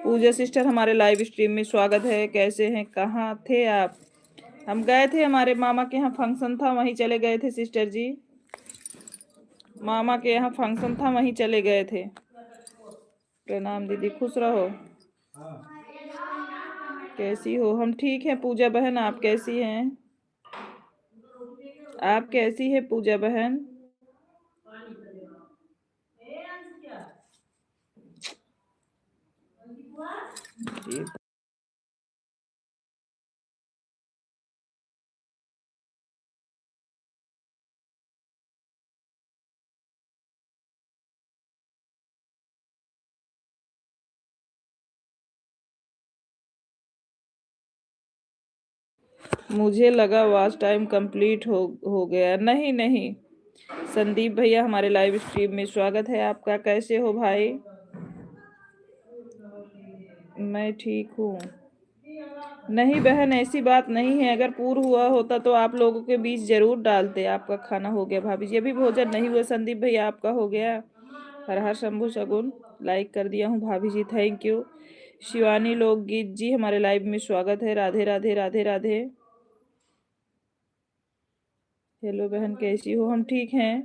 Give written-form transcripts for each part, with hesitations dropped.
पूजा sister हमारे live stream में स्वागत है। कैसे हैं, कहाँ थे आप? हम गए थे, हमारे मामा के यहाँ फंक्शन था, वहीं चले गए थे सिस्टर जी। मामा के यहाँ फंक्शन था, वहीं चले गए थे। प्रणाम दीदी, खुश रहो। कैसी हो? हम ठीक हैं पूजा बहन, आप कैसी हैं? आप कैसी है पूजा बहन? जी। मुझे लगा वॉच टाइम कंप्लीट हो गया। नहीं नहीं, संदीप भैया हमारे लाइव स्ट्रीम में स्वागत है आपका। कैसे हो भाई? मैं ठीक हूँ। नहीं बहन, ऐसी बात नहीं है। अगर पूर्ण हुआ होता तो आप लोगों के बीच जरूर डालते। आपका खाना हो गया भाभी जी? अभी भोजन नहीं हुआ संदीप भैया, आपका हो गया? हर हर शंभु शगुन, लाइक कर दिया हूँ भाभी जी, थैंक यू। शिवानी लोकगीत जी हमारे लाइव में स्वागत है। राधे राधे राधे राधे। हेलो बहन, कैसी हो? हम ठीक हैं,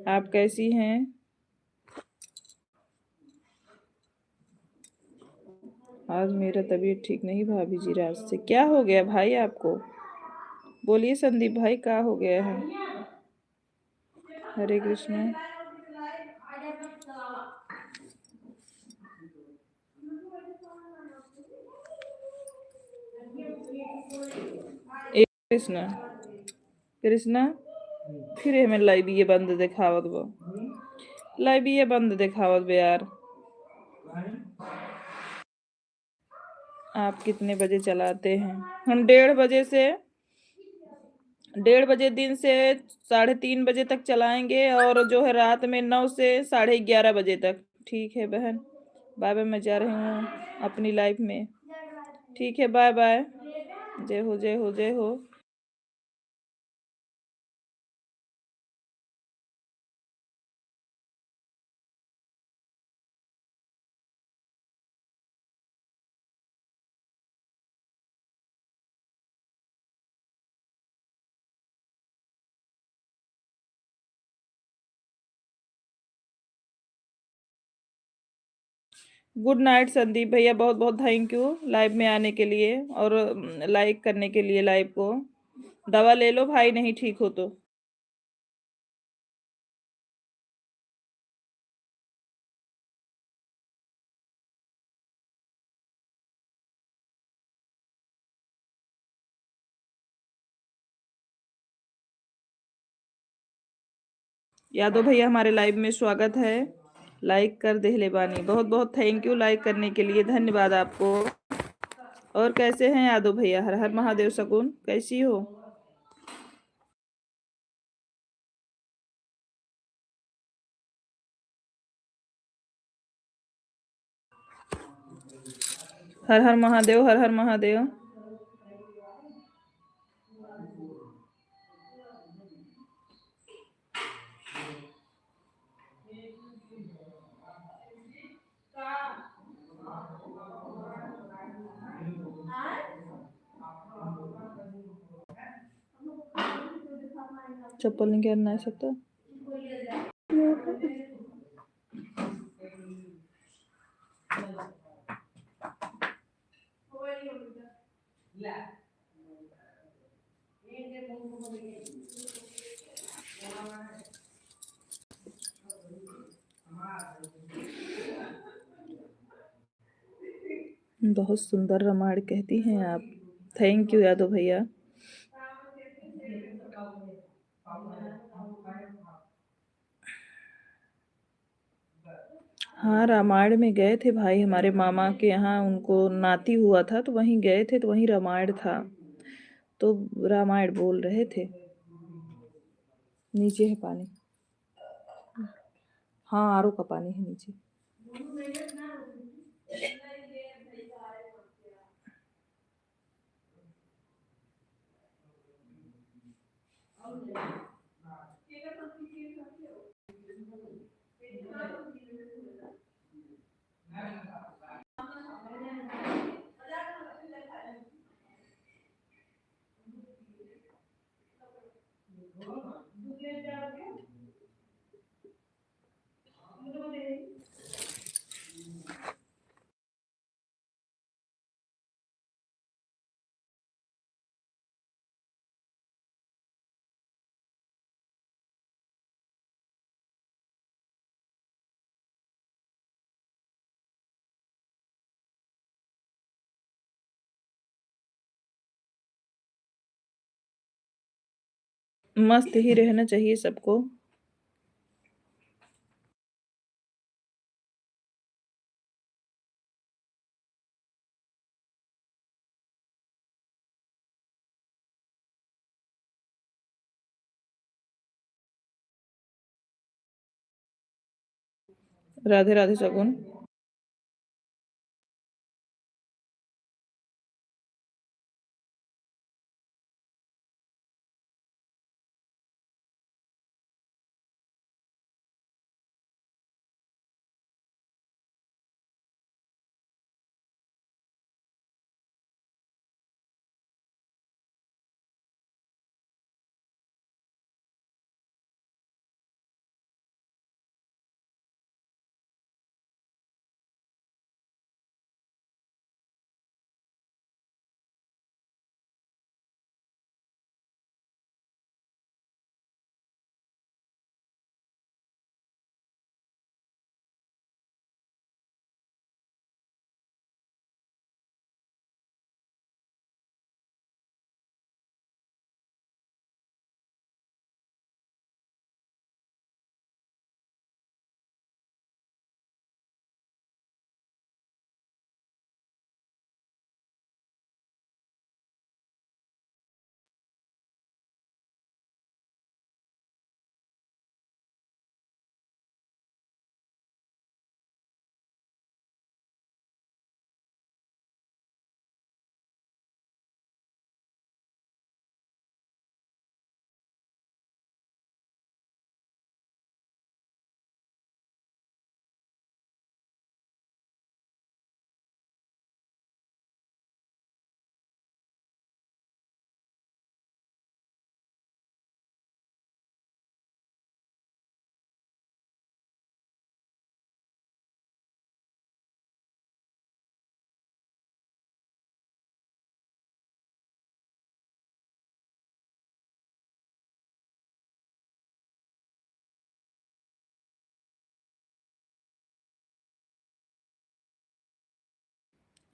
आप कैसी हैं? आज मेरा तबीयत ठीक नहीं भाभी जी, रात से। क्या हो गया भाई आपको? बोलिए संदीप भाई, क्या हो गया है? हरे कृष्णा। एक कृष्णा कृष्णा, फिर हमें लाइव ये बंद दिखावत बो। लाइव ये बंद दिखावत बे यार। आप कितने बजे चलाते हैं? हम 1:30 बजे से 1:30 बजे दिन से 3:30 बजे तक चलाएंगे, और जो है रात में 9 से 11:30 बजे तक। ठीक है बहन, बाय बाय। मैं जा रही हूँ अपनी लाइफ में। ठीक है, बाय बाय। जय हो जय हो जय हो। गुड नाइट संदीप भैया, बहुत बहुत थैंक यू लाइव में आने के लिए और लाइक करने के लिए लाइव को। दवा ले लो भाई, नहीं ठीक हो तो। यादव भैया हमारे लाइव में स्वागत है। लाइक कर दे ले बानी, बहुत बहुत थैंक यू लाइक करने के लिए, धन्यवाद आपको। और कैसे हैं यादव भैया? हर हर महादेव। शगुन, कैसी हो? हर हर महादेव, हर हर महादेव। चप्पल नहीं कहना है सकता। बहुत सुंदर रामायण कहती हैं आप। थैंक यू यादव भैया। हाँ, रामायण में गए थे भाई, हमारे मामा के यहाँ उनको नाती हुआ था, तो वहीं गए थे, तो वहीं रामायण था, तो रामायण बोल रहे थे। नीचे है पानी। हाँ, आरओ का पानी है नीचे। मस्त ही रहना चाहिए सबको। राधे राधे सगुन।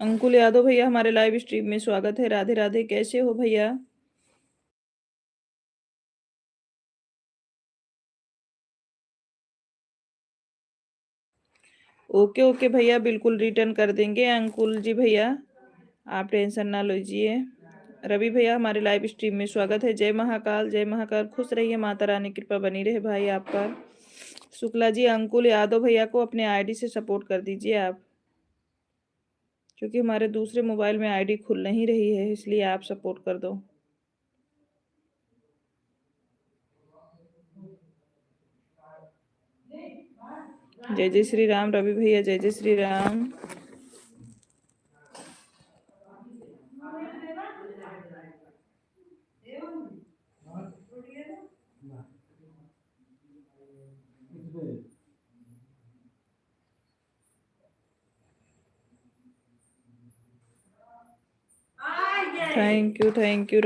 अंकुल यादव भैया हमारे लाइव स्ट्रीम में स्वागत है। राधे राधे, कैसे हो भैया? ओके ओके भैया, बिल्कुल रिटर्न कर देंगे अंकुल जी भैया, आप टेंशन ना लीजिए। रवि भैया हमारे लाइव स्ट्रीम में स्वागत है। जय महाकाल, जय महाकाल, खुश रहिए, माता रानी कृपा बनी रहे भाई आप पर। शुक्ला जी, अंकुल यादव भैया को अपने आईडी से सपोर्ट कर दीजिए आप, क्योंकि हमारे दूसरे मोबाइल में आईडी खुल नहीं रही है, इसलिए आप सपोर्ट कर दो। जय जय श्री राम रवि भैया, जय जय Shri Ram. Thank you thank you.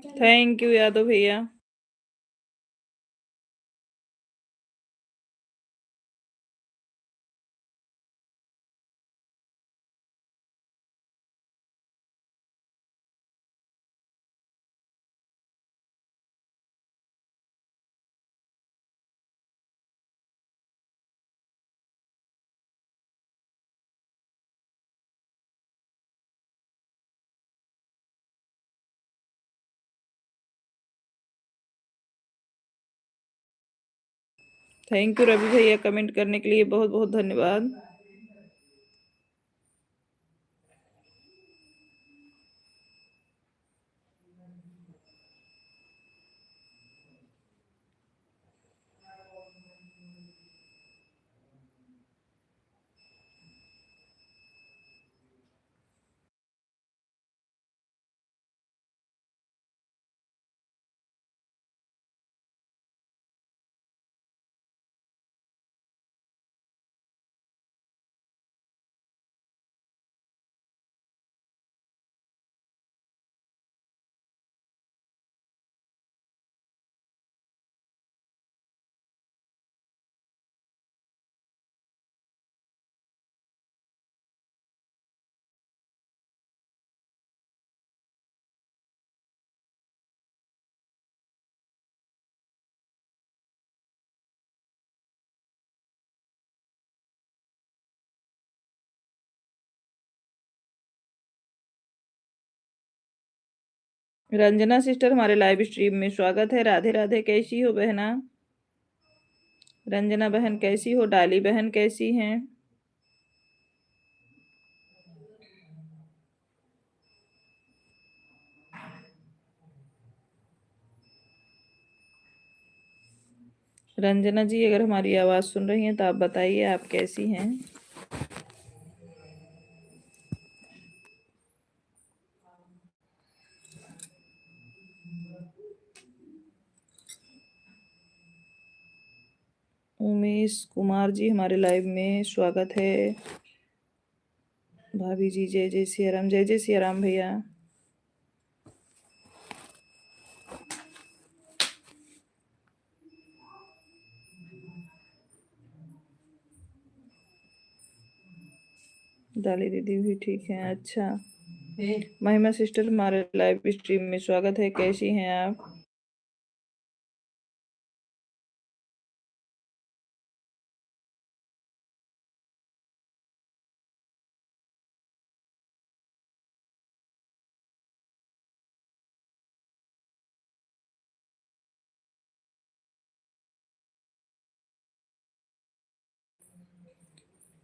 Thank you Yadav भैया। थैंक यू रवि भैया, कमेंट करने के लिए बहुत बहुत धन्यवाद। रंजना सिस्टर हमारे लाइव स्ट्रीम में स्वागत है। राधे राधे। कैसी हो बहना? रंजना बहन कैसी हो? डाली बहन कैसी हैं? रंजना जी अगर हमारी आवाज़ सुन रही हैं तो आप बताइए आप कैसी हैं? उमेश कुमार जी हमारे लाइव में स्वागत है। भाभी जी जय जय सिया राम। जय जय सिया राम भैया। डाली दीदी भी ठीक है। अच्छा महिमा सिस्टर हमारे लाइव स्ट्रीम में स्वागत है। कैसी हैं आप?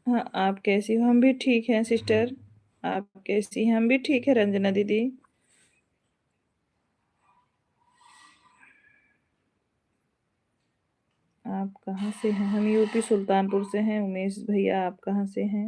हाँ आप कैसी हो? हम भी ठीक हैं सिस्टर। आप कैसी हैं? हम भी ठीक है रंजना दीदी। आप कहाँ से हैं? हम यूपी सुल्तानपुर से हैं। उमेश भैया आप कहाँ से हैं?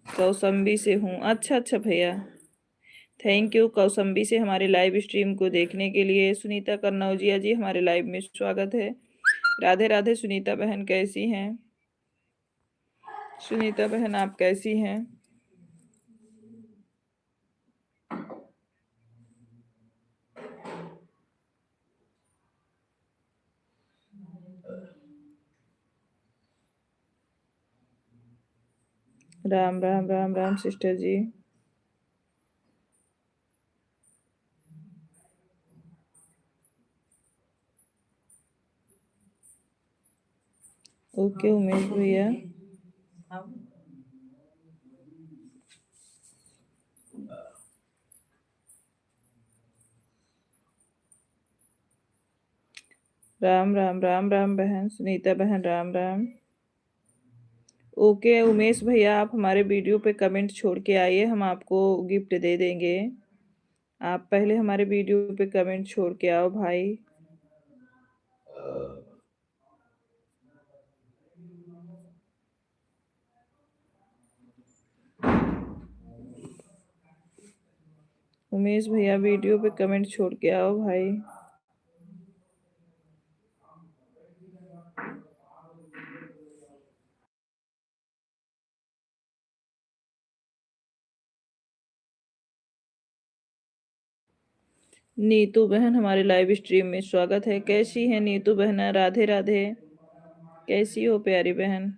कौसम्बी से हूँ। अच्छा अच्छा भैया। थैंक यू कौसम्बी से हमारे लाइव स्ट्रीम को देखने के लिए। सुनीता कन्नौजिया जी हमारे लाइव में स्वागत है। राधे राधे। सुनीता बहन कैसी हैं? सुनीता बहन आप कैसी हैं? राम राम राम राम सिस्टर जी। ओके उमेश भैया। राम राम राम राम बहन सुनीता बहन राम राम। ओके उमेश भैया आप हमारे वीडियो पे कमेंट छोड़ के आइए, हम आपको गिफ्ट दे देंगे। आप पहले हमारे वीडियो पे कमेंट छोड़ के आओ भाई। उमेश भैया वीडियो पे कमेंट छोड़ के आओ भाई। नीतू बहन हमारे लाइव स्ट्रीम में स्वागत है। कैसी है नीतू बहन? राधे राधे। कैसी हो प्यारी बहन?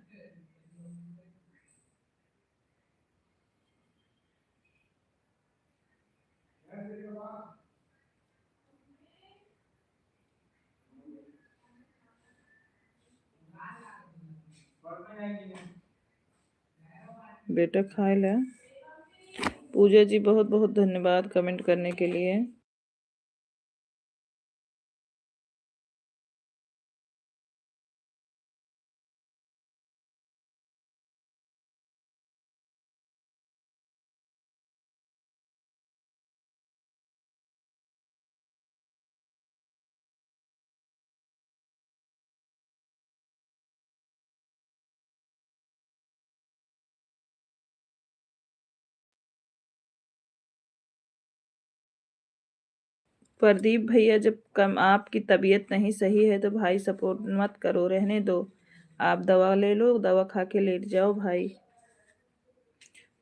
बेटा खाए ला। पूजा जी बहुत बहुत धन्यवाद कमेंट करने के लिए। प्रदीप भैया, जब कम आपकी तबीयत नहीं सही है तो भाई सपोर्ट मत करो, रहने दो। आप दवा ले लो, दवा खा के लेट जाओ भाई।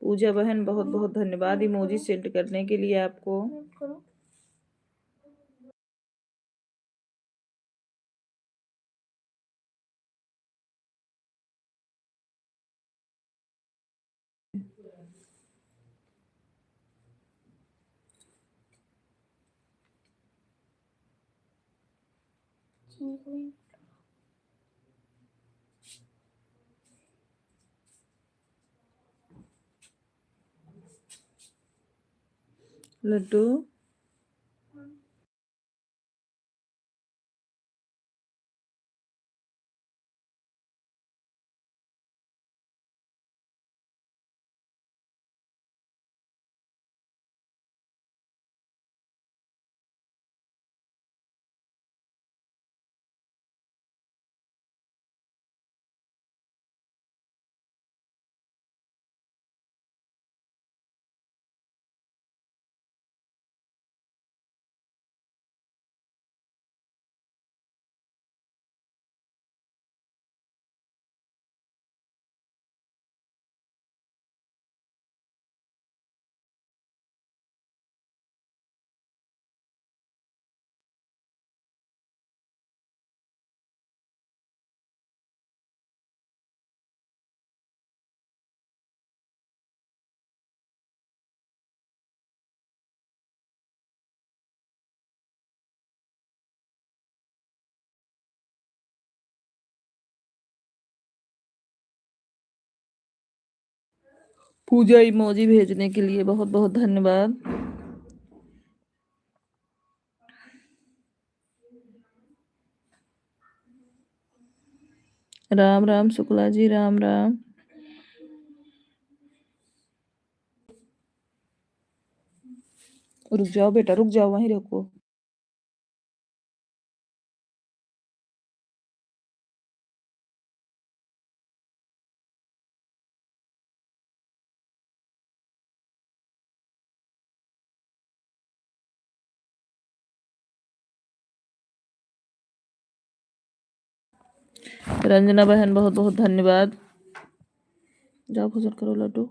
पूजा बहन, बहुत बहुत धन्यवाद इमोजी सेंड करने के लिए आपको। लड्डू, पूजा इमोजी भेजने के लिए बहुत बहुत धन्यवाद। राम राम शुक्ला जी, राम राम। रुक जाओ बेटा, रुक जाओ, वहीं रखो। रंजना बहन, बहुत बहुत धन्यवाद। जाओ भोजन करो लड्डू।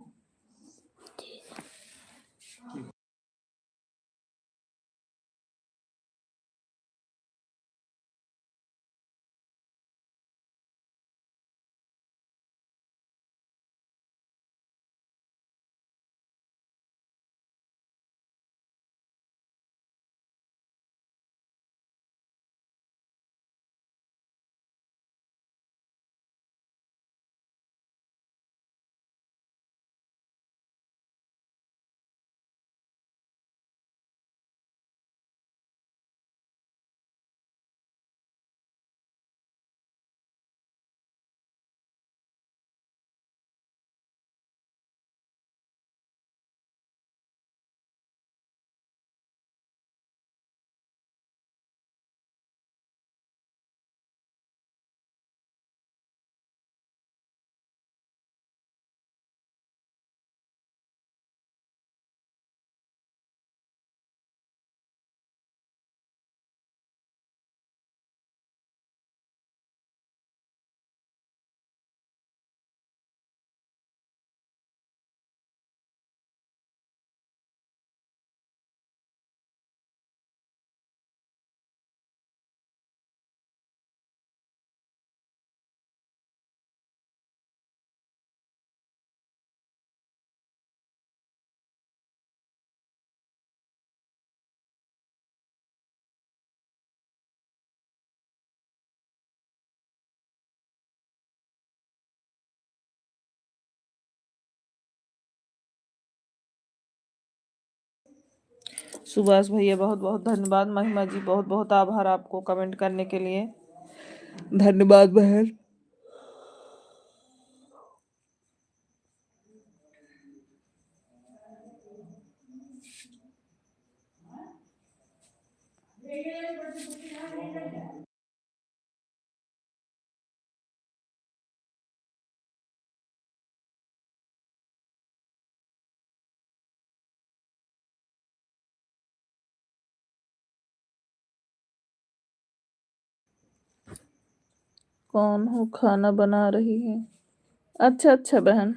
सुभाष भैया, बहुत बहुत धन्यवाद। महिमा जी, बहुत बहुत आभार आपको कमेंट करने के लिए। धन्यवाद बहन। कौन हो? खाना बना रही है। अच्छा अच्छा बहन।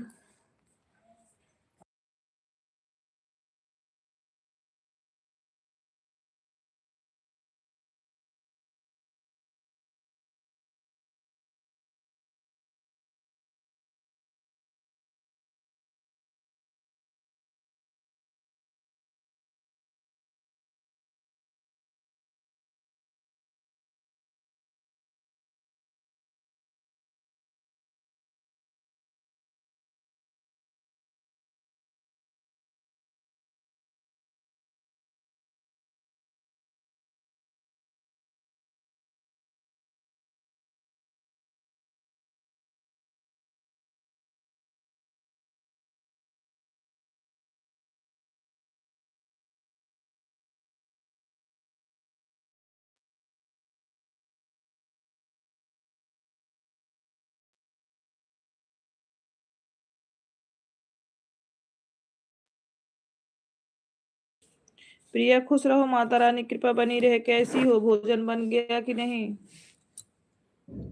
प्रिया खुश रहो, माता रानी कृपा बनी रहे। कैसी हो? भोजन बन गया कि नहीं?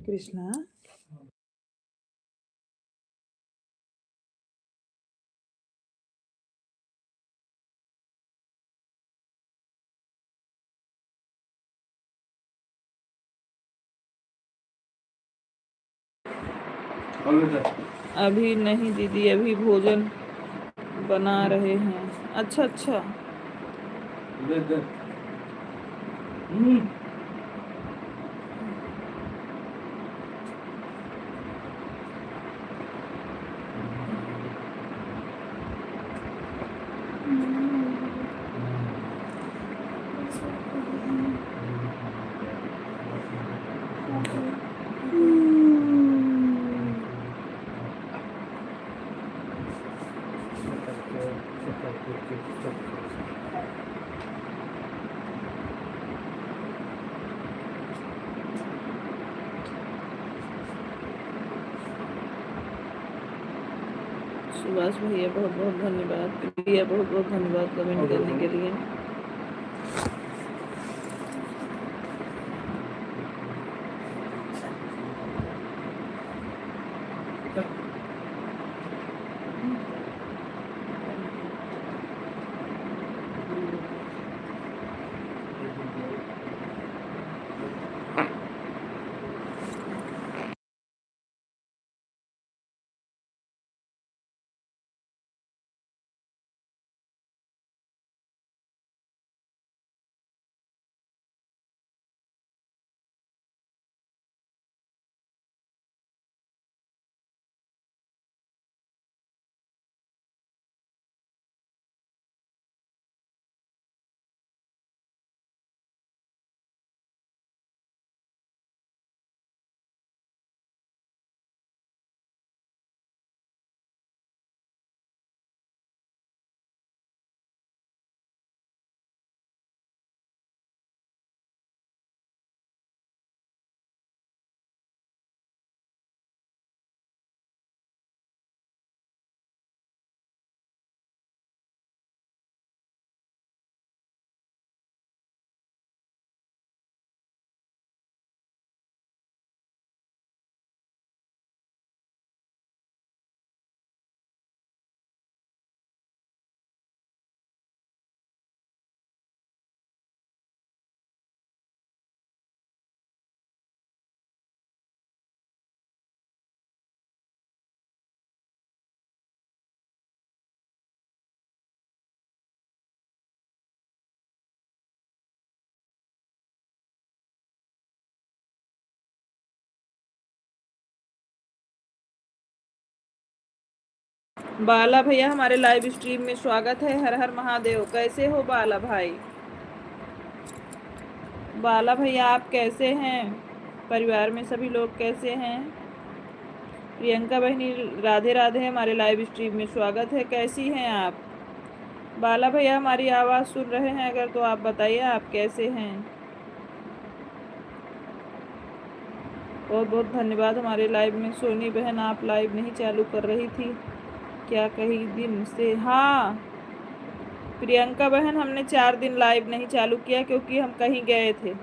कृष्णा अभी नहीं दीदी, अभी भोजन बना रहे हैं। अच्छा अच्छा। सुभाष भैया बहुत बहुत धन्यवाद। प्रिया बहुत बहुत धन्यवाद कमेंट करने के लिए। बाला भैया हमारे लाइव स्ट्रीम में स्वागत है। हर हर महादेव। कैसे हो बाला भाई? बाला भैया आप कैसे हैं? परिवार में सभी लोग कैसे हैं? प्रियंका बहनी राधे राधे। हमारे लाइव स्ट्रीम में स्वागत है। कैसी हैं आप? बाला भैया हमारी आवाज़ सुन रहे हैं अगर तो आप बताइए आप कैसे हैं। बहुत बहुत धन्यवाद। हमारे लाइव में सोनी बहन आप लाइव नहीं चालू कर रही थी क्या कई दिन से? हाँ प्रियंका बहन, हमने 4 दिन लाइव नहीं चालू किया क्योंकि हम कहीं गए थे।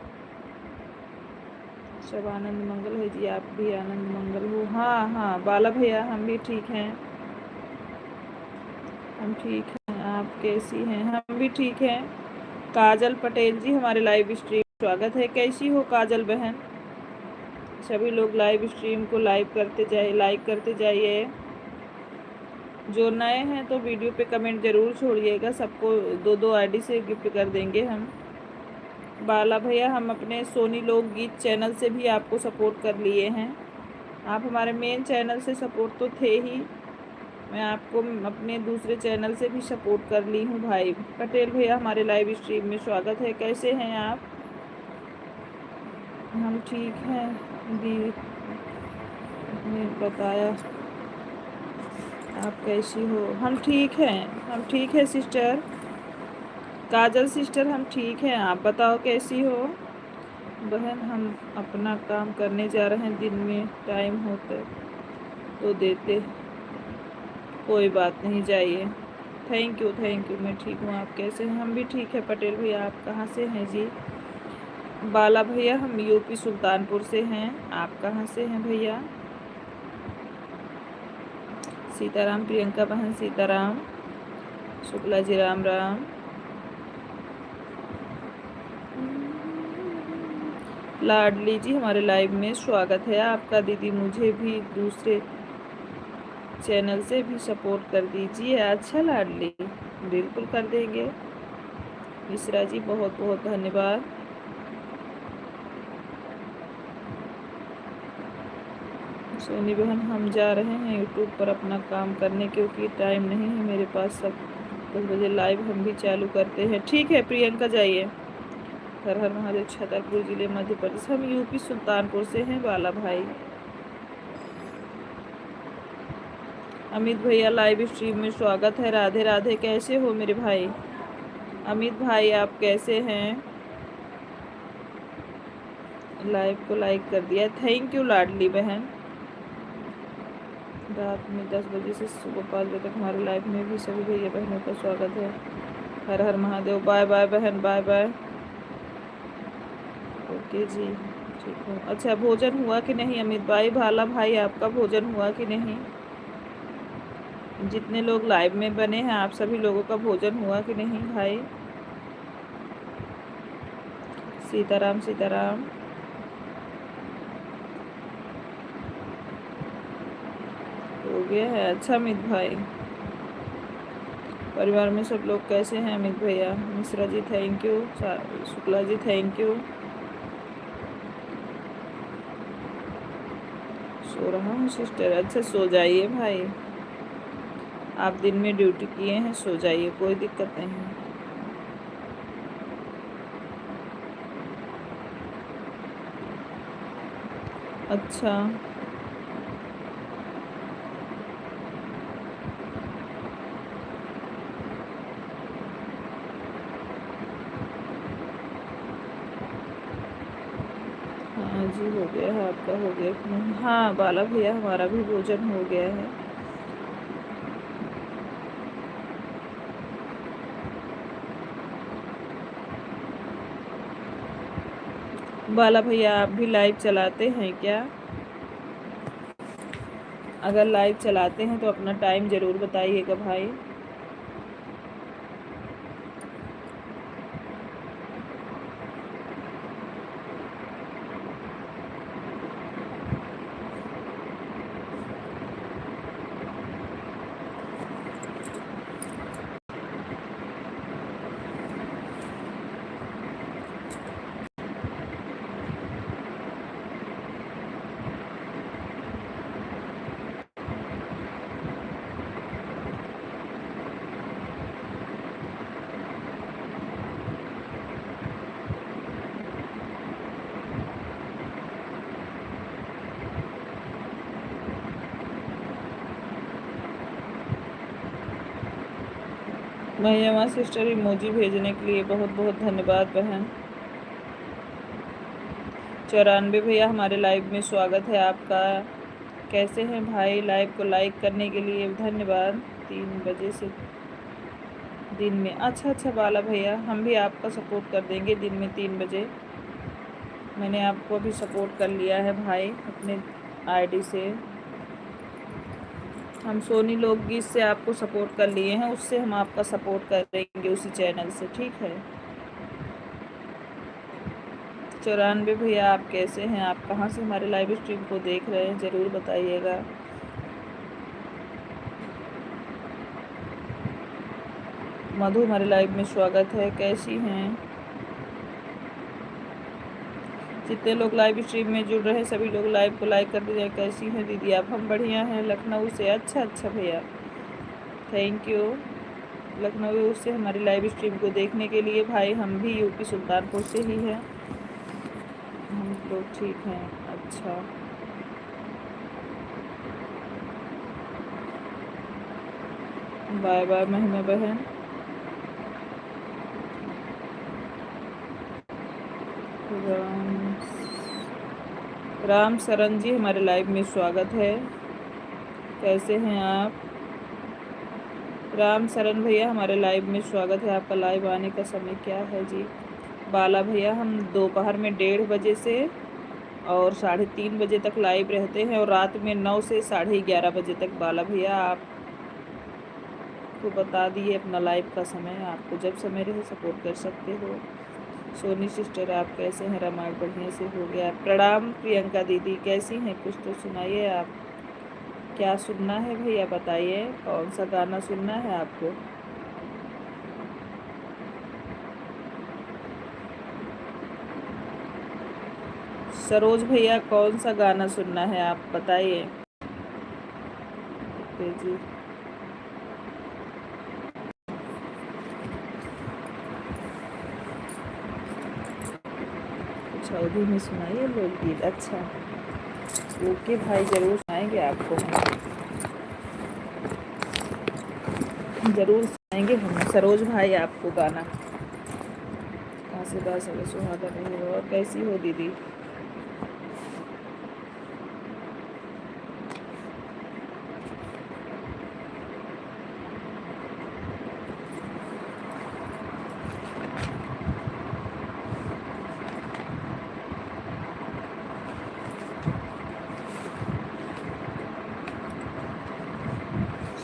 सब आनंद मंगल है जी, आप भी आनंद मंगल हो। हाँ हाँ बाला भैया हम भी ठीक हैं, हम ठीक हैं, आप कैसी हैं? हम भी ठीक हैं। काजल पटेल जी हमारे लाइव स्ट्रीम स्वागत है। कैसी हो काजल बहन? सभी लोग लाइव स्ट्रीम को लाइक करते जाइए। जो नए हैं तो वीडियो पे कमेंट जरूर छोड़िएगा, सबको 2-2 आईडी से गिफ्ट कर देंगे हम। बाला भैया हम अपने सोनी लोक गीत चैनल से भी आपको सपोर्ट कर लिए हैं। आप हमारे मेन चैनल से सपोर्ट तो थे ही, मैं आपको अपने दूसरे चैनल से भी सपोर्ट कर ली हूँ भाई। पटेल भैया हमारे लाइव स्ट्रीम में स्वागत है। कैसे हैं आप? हम ठीक हैं दी ने बताया। आप कैसी हो? हम ठीक हैं, हम ठीक है सिस्टर काजल सिस्टर, हम ठीक हैं। आप बताओ कैसी हो बहन? हम अपना काम करने जा रहे हैं, दिन में टाइम होता तो देते, कोई बात नहीं, जाइए। थैंक यू मैं ठीक हूँ, आप कैसे हैं? हम भी ठीक है पटेल भैया। आप कहाँ से हैं जी? बाला भैया हम यूपी सुल्तानपुर से हैं। आप कहाँ से हैं भैया? सीताराम प्रियंका बहन सीताराम, शुक्ला जी राम राम। लाडली जी हमारे लाइव में स्वागत है आपका। दीदी मुझे भी दूसरे चैनल से भी सपोर्ट कर दीजिए। अच्छा लाडली, बिल्कुल कर देंगे। मिश्रा जी बहुत बहुत धन्यवाद। सोनी बहन हम जा रहे हैं यूट्यूब पर अपना काम करने, क्योंकि टाइम नहीं है मेरे पास। सब 10 बजे लाइव हम भी चालू करते हैं। ठीक है प्रियंका, जाइए। हर हर महादेव, छतरपुर जिले मध्य प्रदेश। हम यूपी सुल्तानपुर से हैं बाला भाई। अमित भैया लाइव स्ट्रीम में स्वागत है। राधे राधे, कैसे हो मेरे भाई? अमित भाई आप कैसे हैं? लाइव को लाइक कर दिया, थैंक यू लाडली बहन। रात में 10 बजे से सुबह 5 बजे तक हमारे लाइव में भी सभी भैया बहनों का स्वागत है। हर हर महादेव। बाय बाय बहन, बाय बाय। ओके जी, ठीक हूँ। अच्छा भोजन हुआ कि नहीं अमित भाई? भाला भाई आपका भोजन हुआ कि नहीं? जितने लोग लाइव में बने हैं आप सभी लोगों का भोजन हुआ कि नहीं भाई? सीताराम सीताराम। हो गया है। अच्छा अमित भाई, परिवार में सब लोग कैसे हैं अमित भैया? Mishra ji thank you, Shukla ji thank you. सो रहा हूँ सिस्टर। अच्छा सो जाइए भाई, आप दिन में ड्यूटी किए हैं, सो जाइए, कोई दिक्कत नहीं है। अच्छा हाँ जी, हो गया है। आपका हो गया कि नहीं? हाँ बाला भैया हमारा भी भोजन हो गया है। बाला भैया आप भी लाइव चलाते हैं क्या? अगर लाइव चलाते हैं तो अपना टाइम ज़रूर बताइएगा भाई। महिमा सिस्टर इमोजी भेजने के लिए बहुत बहुत धन्यवाद बहन। 94 भैया हमारे लाइव में स्वागत है आपका। कैसे हैं भाई? लाइव को लाइक करने के लिए धन्यवाद। 3 बजे से दिन में। अच्छा बाला भैया हम भी आपका सपोर्ट कर देंगे दिन में 3 बजे। मैंने आपको अभी सपोर्ट कर लिया है भाई अपने आईडी से। हम सोनी लोकगीत से आपको सपोर्ट कर लिए हैं, उससे हम आपका सपोर्ट करेंगे उसी चैनल से, ठीक है। 94 भैया आप कैसे हैं? आप कहाँ से हमारे लाइव स्ट्रीम को देख रहे हैं, ज़रूर बताइएगा। मधु हमारे लाइव में स्वागत है, कैसी हैं? जितने लोग लाइव स्ट्रीम में जुड़ रहे हैं सभी लोग लाइव को लाइक कर दीजिए। कैसी हैं दीदी आप? हम बढ़िया हैं, लखनऊ से। अच्छा भैया, थैंक यू। लखनऊ से हमारी लाइव स्ट्रीम को देखने के लिए। भाई हम भी यूपी सुल्तानपुर से ही हैं, हम लोग ठीक हैं। अच्छा, बाय बाय महिमा बहन। राम सरन जी हमारे लाइव में स्वागत है, कैसे हैं आप? राम सरन भैया हमारे लाइव में स्वागत है। आपका लाइव आने का समय क्या है जी? बाला भैया हम दोपहर में 1:30 बजे से और 3:30 बजे तक लाइव रहते हैं, और रात में 9 से 11:30 बजे तक। बाला भैया आपको बता दिए अपना लाइव का समय, आपको जब समय रहे सपोर्ट कर सकते हो। सोनी सिस्टर आप कैसे हैं? रामायण बढ़िया से हो गया। प्रणाम प्रियंका दीदी, कैसी हैं? कुछ तो सुनाइए आप, क्या सुनना है भैया बताइए, कौन सा गाना सुनना है आपको? सरोज भैया कौन सा गाना सुनना है आप बताइए जी। कुछ अवधि में सुनाइए लोकगीत। अच्छा ओके भाई, ज़रूर सुनाएंगे आपको, ज़रूर सुनाएंगे हम सरोज भाई आपको गाना। कहाँ से बात सके सुहागा नहीं हो। और कैसी हो दीदी?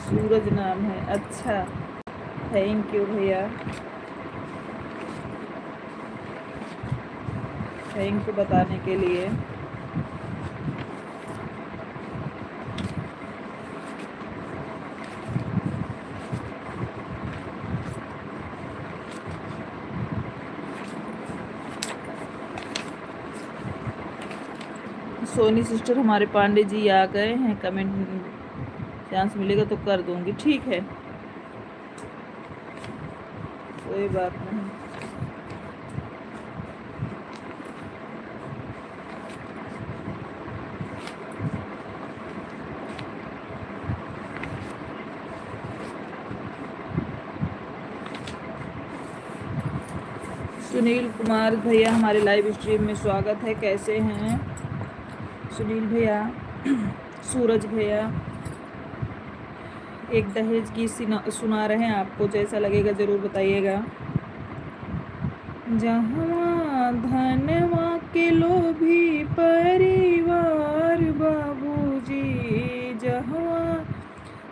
सूरज नाम है, अच्छा थैंक यू भैया, थैंक यू बताने के लिए। सोनी सिस्टर हमारे पांडे जी आ गए हैं, कमेंट चांस मिलेगा तो कर दूंगी, ठीक है, कोई बात नहीं। सुनील कुमार भैया हमारे लाइव स्ट्रीम में स्वागत है, कैसे हैं सुनील भैया? सूरज भैया एक दहेज की सुना रहे हैं, आपको जैसा लगेगा ज़रूर बताइएगा। जहाँ धनवा के लोभी परिवार बाबूजी, जहाँ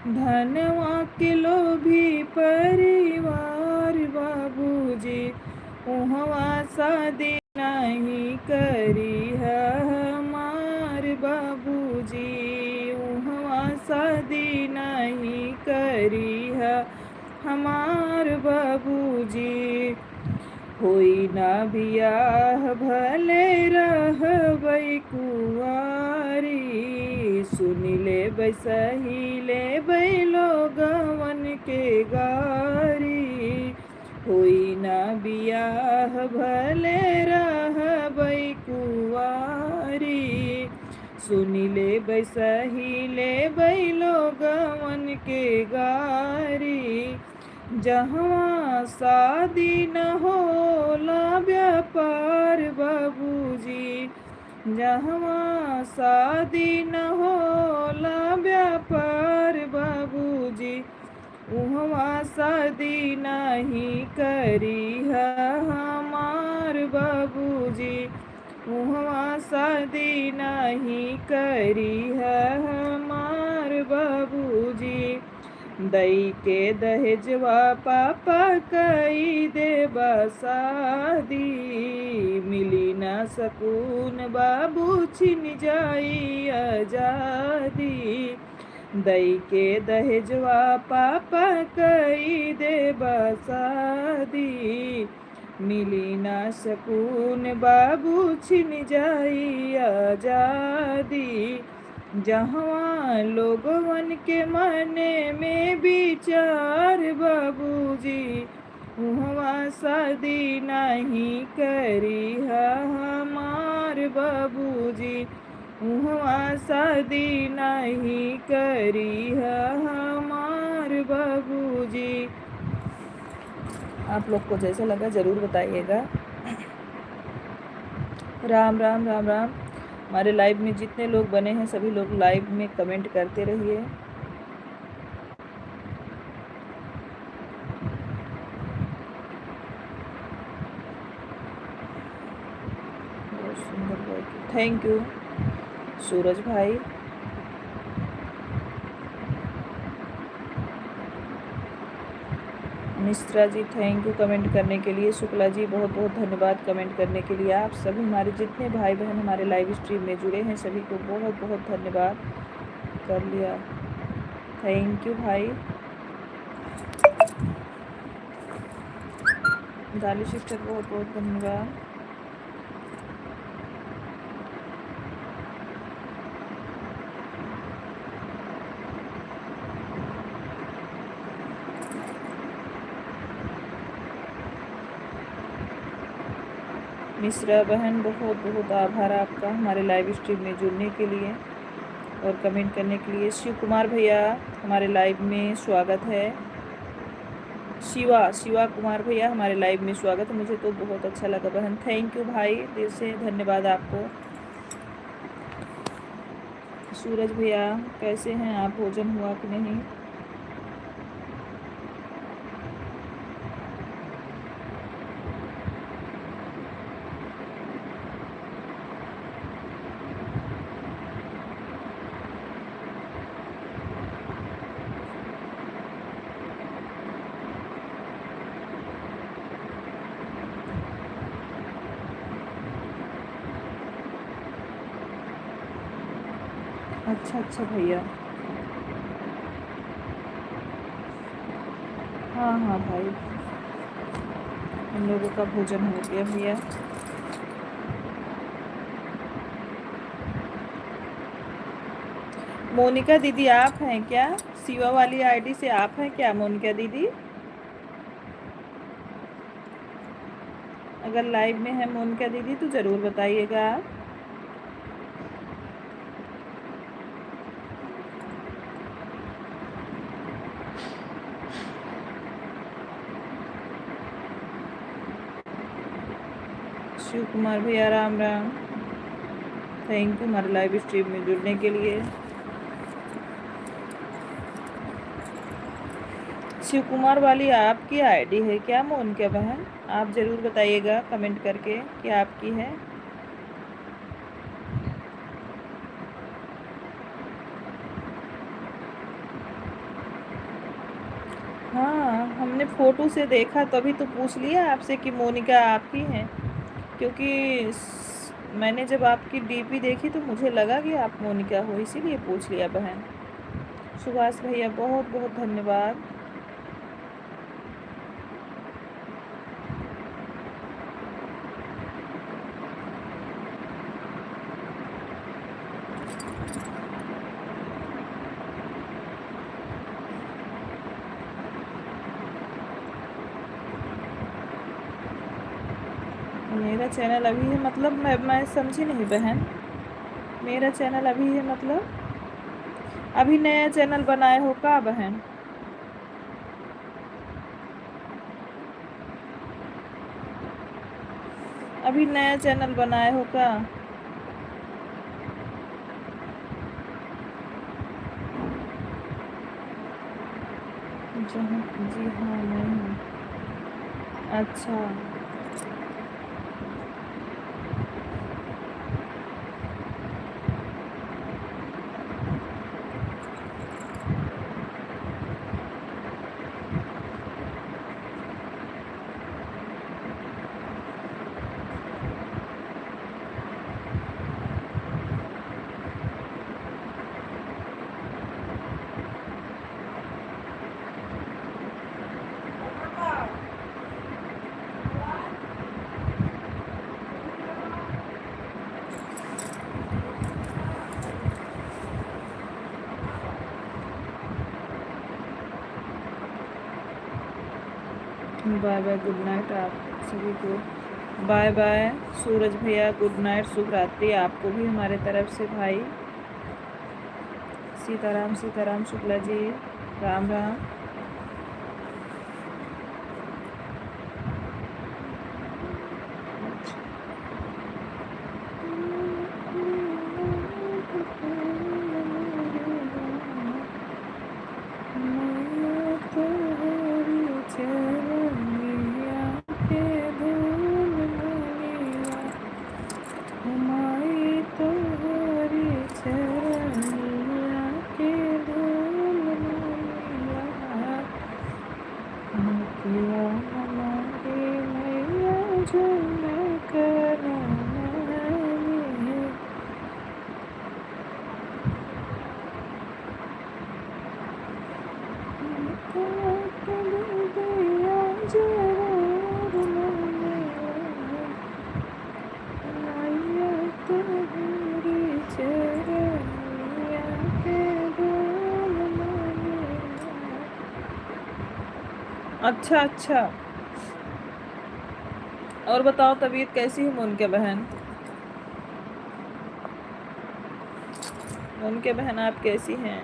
धनवा के लोभी परिवार बाबूजी, उहवा शादी नहीं करी है हमार बाबूजी, उहवा शादी नहीं करी है हमार बाबूजी। होई ना बियाह भले रहबै कुंवारी, सुन ले सही ले लोगवन के गारी। होई ना बियाह भले रहबै कुंवारी, सुन ले सही ले लोगवन के गारी। जहाँ शादी न होला व्यापार बाबूजी, जहाँ शादी न होला व्यापार बाबूजी, उहवा शादी नहीं करी है हमार बाबूजी, उहवा शादी नहीं करी है हमार बाबूजी। दई के दहेजवा पापा कई देबा शादी। मिली न सकून बाबू छिन जाई आजादी। दई के दहेजवा पापा कई देबा शादी। मिली ना सकून बाबू छिन जाई आजादी। जहाँ लोगवन के मने में विचार बाबूजी। उहवा शादी नहीं करी है हमार बाबूजी। उहवा शादी नहीं करी है हमार बाबूजी। आप लोग को जैसा लगा ज़रूर बताइएगा। राम राम राम राम। हमारे लाइव में जितने लोग बने हैं सभी लोग लाइव में कमेंट करते रहिए। बहुत सुंदर, थैंक यू सूरज भाई। Mishra ji thank you comment करने के लिए। शुक्ला जी बहुत बहुत धन्यवाद कमेंट करने के लिए। आप सभी हमारे जितने भाई बहन हमारे लाइव स्ट्रीम में जुड़े हैं सभी को बहुत बहुत धन्यवाद कर लिया। थैंक यू भाई। डाली सिस्टर बहुत बहुत धन्यवाद। मिश्रा बहन बहुत बहुत आभार आपका हमारे लाइव स्ट्रीम में जुड़ने के लिए और कमेंट करने के लिए। शिव कुमार भैया हमारे लाइव में स्वागत है। शिवा कुमार भैया हमारे लाइव में स्वागत है। मुझे तो बहुत अच्छा लगा बहन। थैंक यू भाई, दिल से धन्यवाद आपको। सूरज भैया कैसे हैं आप, भोजन हुआ कि नहीं? अच्छा भैया। हाँ भाई, हम लोगों का भोजन हो गया भैया। मोनिका दीदी आप हैं क्या? शिवा वाली आईडी से आप हैं क्या मोनिका दीदी? अगर लाइव में है मोनिका दीदी तो ज़रूर बताइएगा आप। शिव कुमार भैया राम राम। थैंक यू हमारे लाइव स्ट्रीम में जुड़ने के लिए। शिव कुमार वाली आपकी आईडी है क्या मोनिका बहन? आप ज़रूर बताइएगा कमेंट करके कि आपकी है। हाँ, हमने फ़ोटो से देखा तभी तो पूछ लिया आपसे कि मोनिका आपकी हैं, क्योंकि मैंने जब आपकी डीपी देखी तो मुझे लगा कि आप मोनिका हो, इसीलिए पूछ लिया बहन। सुभाष भैया बहुत बहुत धन्यवाद। मेरा चैनल अभी है मतलब मैं समझी नहीं बहन। मेरा चैनल अभी है मतलब अभी नया चैनल बनाए हो का बहन? अभी नया चैनल बनाए हो का? जी हाँ मैं हूँ। अच्छा बाय बाय, गुड नाइट आप सभी को। बाय बाय सूरज भैया, गुड नाइट, शुभ रात्रि आपको भी हमारे तरफ से भाई। सीताराम सीताराम शुक्ला जी, राम राम। अच्छा अच्छा, और बताओ तबीयत कैसी है उनके बहन? उनके बहन आप कैसी हैं?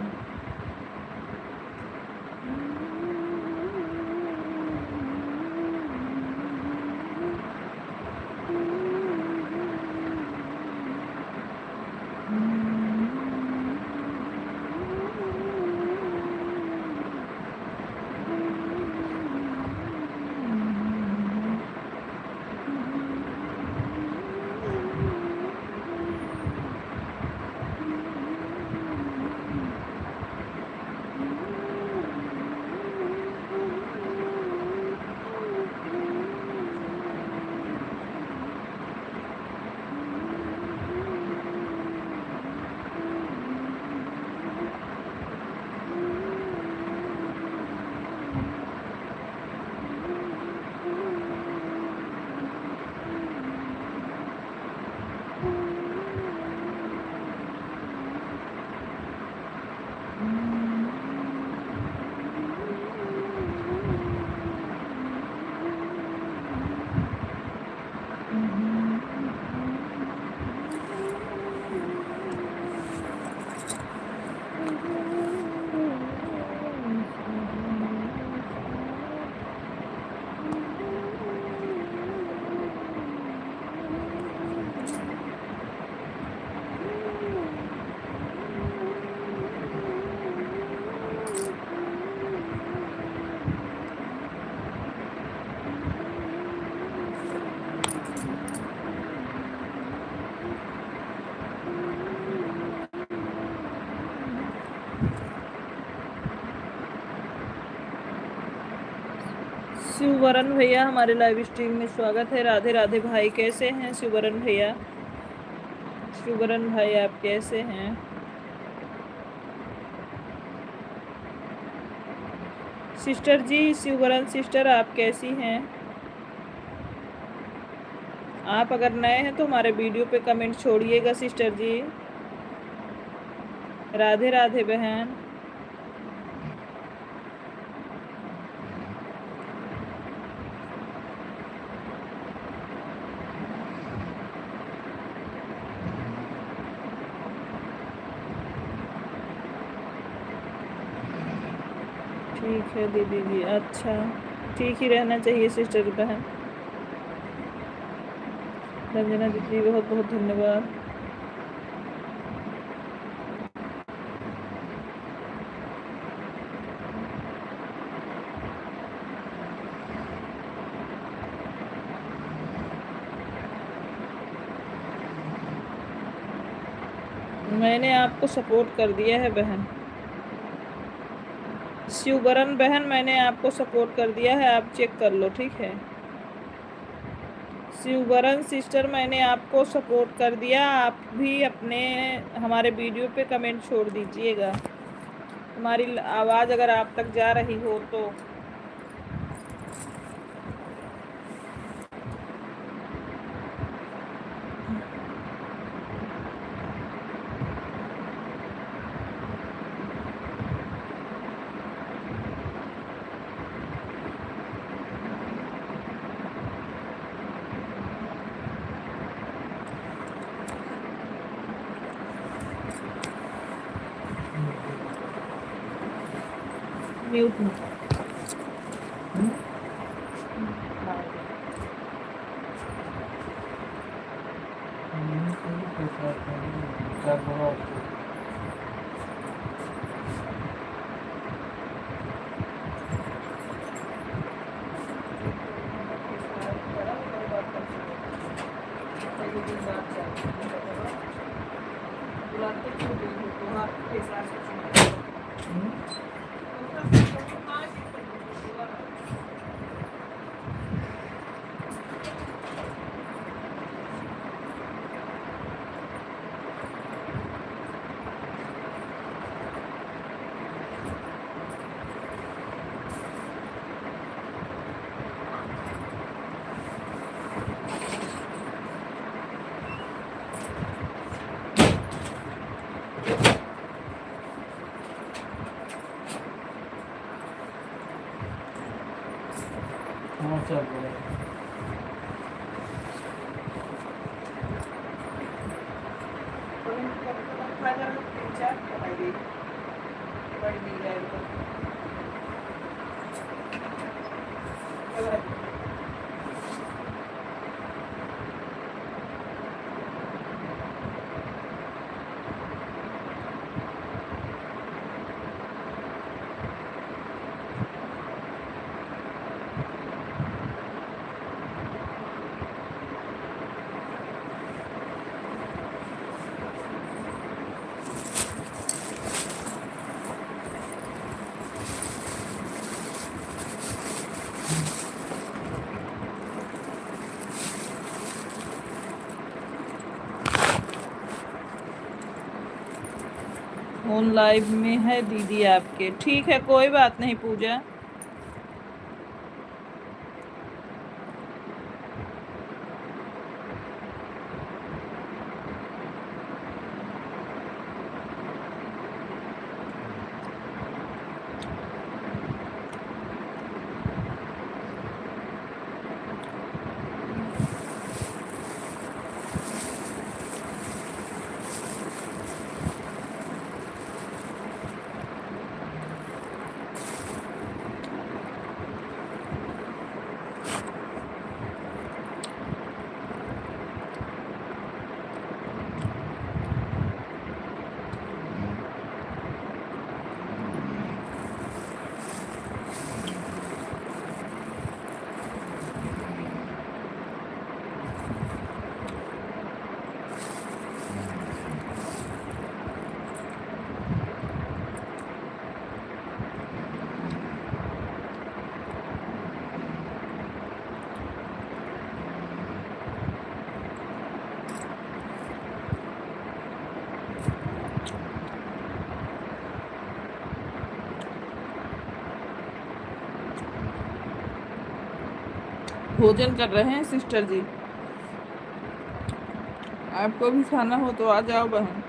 शिववरण भैया हमारे लाइव स्ट्रीम में स्वागत है। राधे राधे भाई, कैसे हैं शिववरण भैया? शिववरण भाई आप कैसे हैं? सिस्टर जी, शिववरण सिस्टर आप कैसी हैं? आप अगर नए हैं तो हमारे वीडियो पे कमेंट छोड़िएगा सिस्टर जी। राधे राधे बहन। ठीक है दीदी जी, अच्छा ठीक ही रहना चाहिए सिस्टर बहन। रंजना दीदी बहुत बहुत धन्यवाद। मैंने आपको सपोर्ट कर दिया है बहन। शिववरण बहन मैंने आपको सपोर्ट कर दिया है, आप चेक कर लो, ठीक है। शिववरण सिस्टर मैंने आपको सपोर्ट कर दिया, आप भी अपने हमारे वीडियो पे कमेंट छोड़ दीजिएगा। हमारी आवाज़ अगर आप तक जा रही हो तो। म्यूट में। फोन लाइव में है दीदी आपके। ठीक है, कोई बात नहीं पूजा। भोजन कर रहे हैं सिस्टर जी। आपको भी खाना हो तो आ जाओ बहन।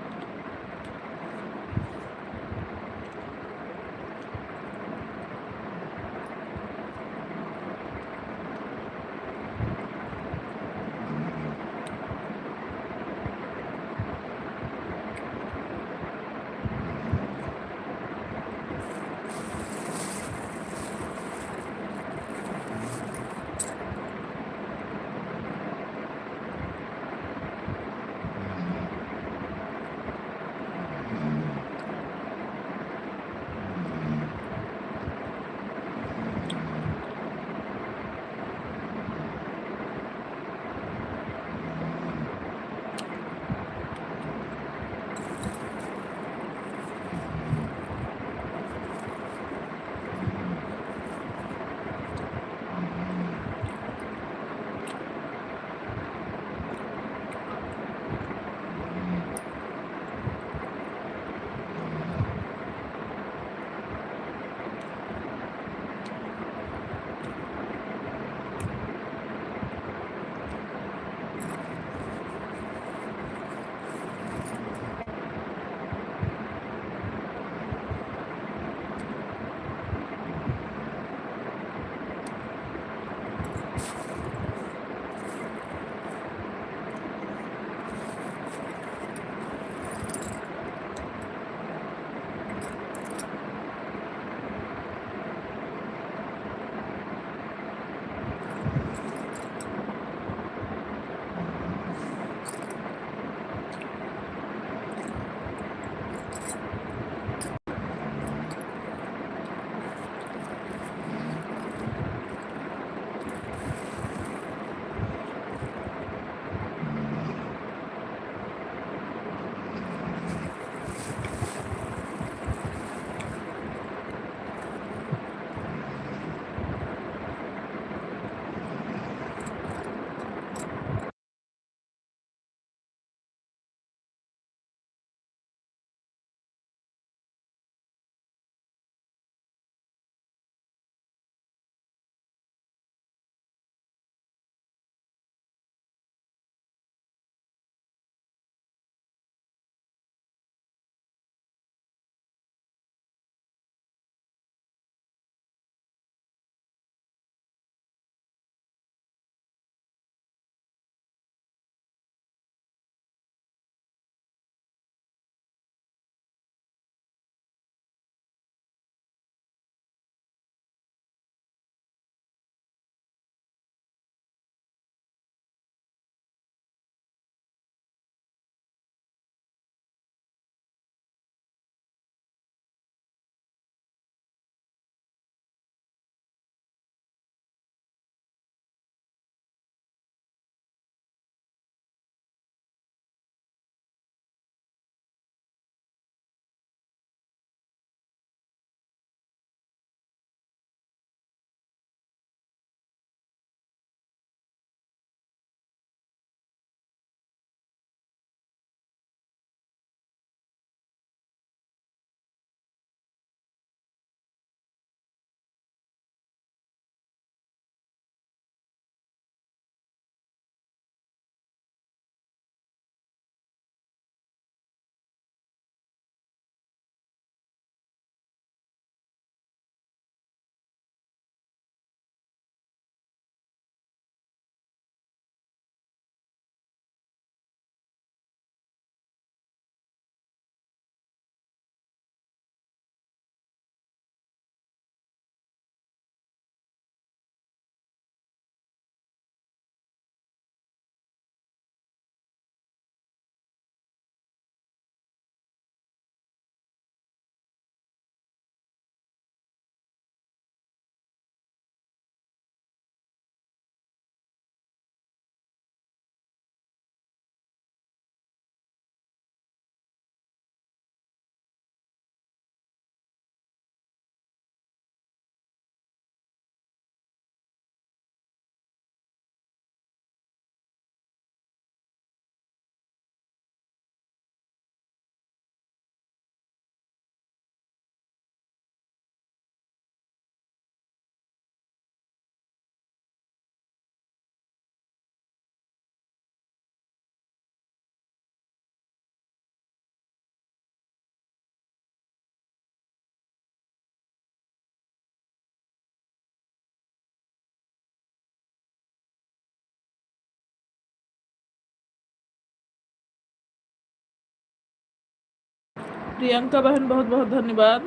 प्रियंका बहन बहुत बहुत धन्यवाद।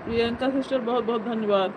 प्रियंका सिस्टर बहुत बहुत धन्यवाद।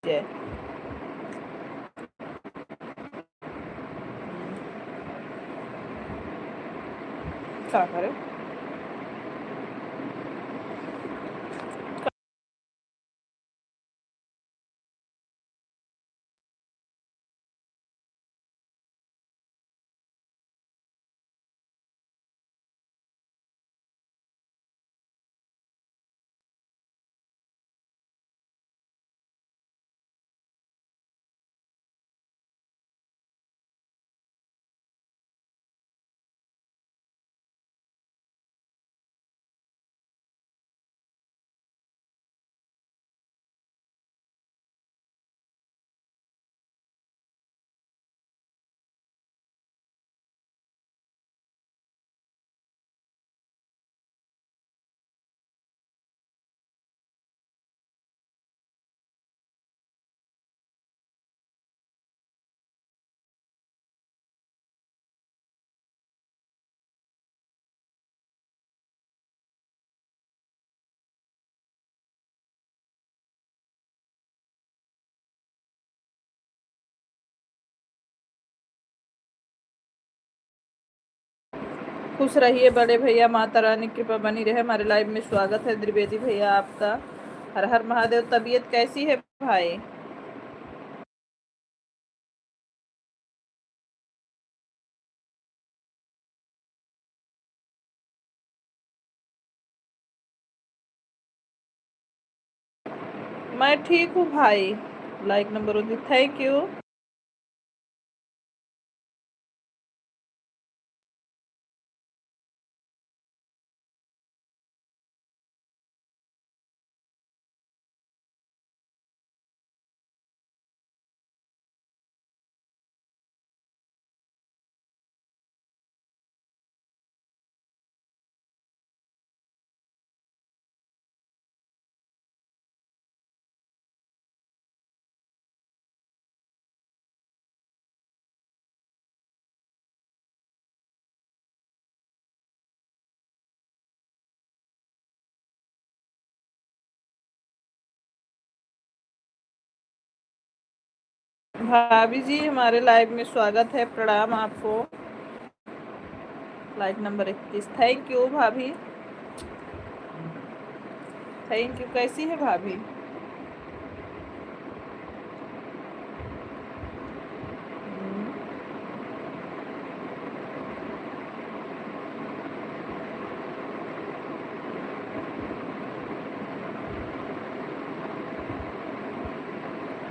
जाए। क्या करे? खुश रहिए बड़े भैया, माता रानी की कृपा बनी रहे। हमारे लाइव में स्वागत है द्विवेदी भैया आपका। हर हर महादेव। तबीयत कैसी है भाई? मैं ठीक हूँ भाई। Like number 1, thank you. भाभी जी हमारे लाइव में स्वागत है, प्रणाम आपको। लाइक नंबर 21, थैंक यू भाभी, थैंक यू। कैसी है भाभी?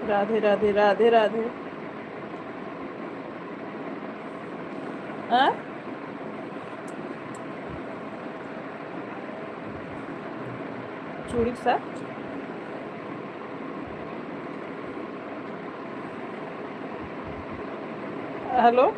राधे राधे राधे राधे। चूड़ी सा। हेलो।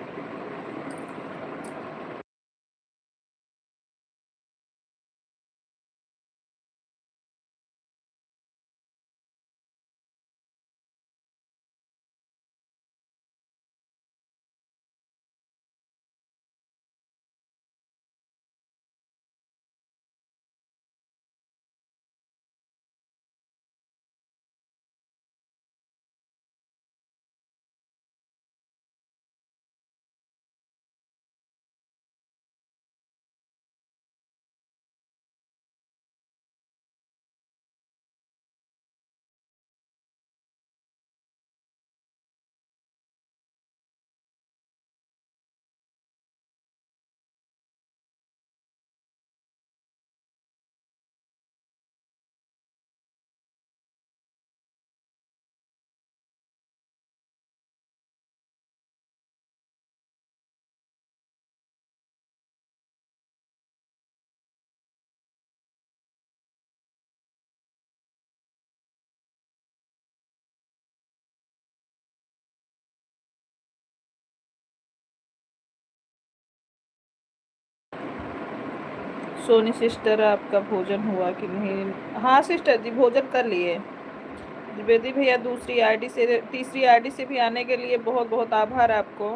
सोनी सिस्टर आपका भोजन हुआ कि नहीं? हाँ सिस्टर जी, भोजन कर लिए। द्विवेदी भैया दूसरी आईडी से, तीसरी आईडी से भी आने के लिए बहुत बहुत आभार आपको।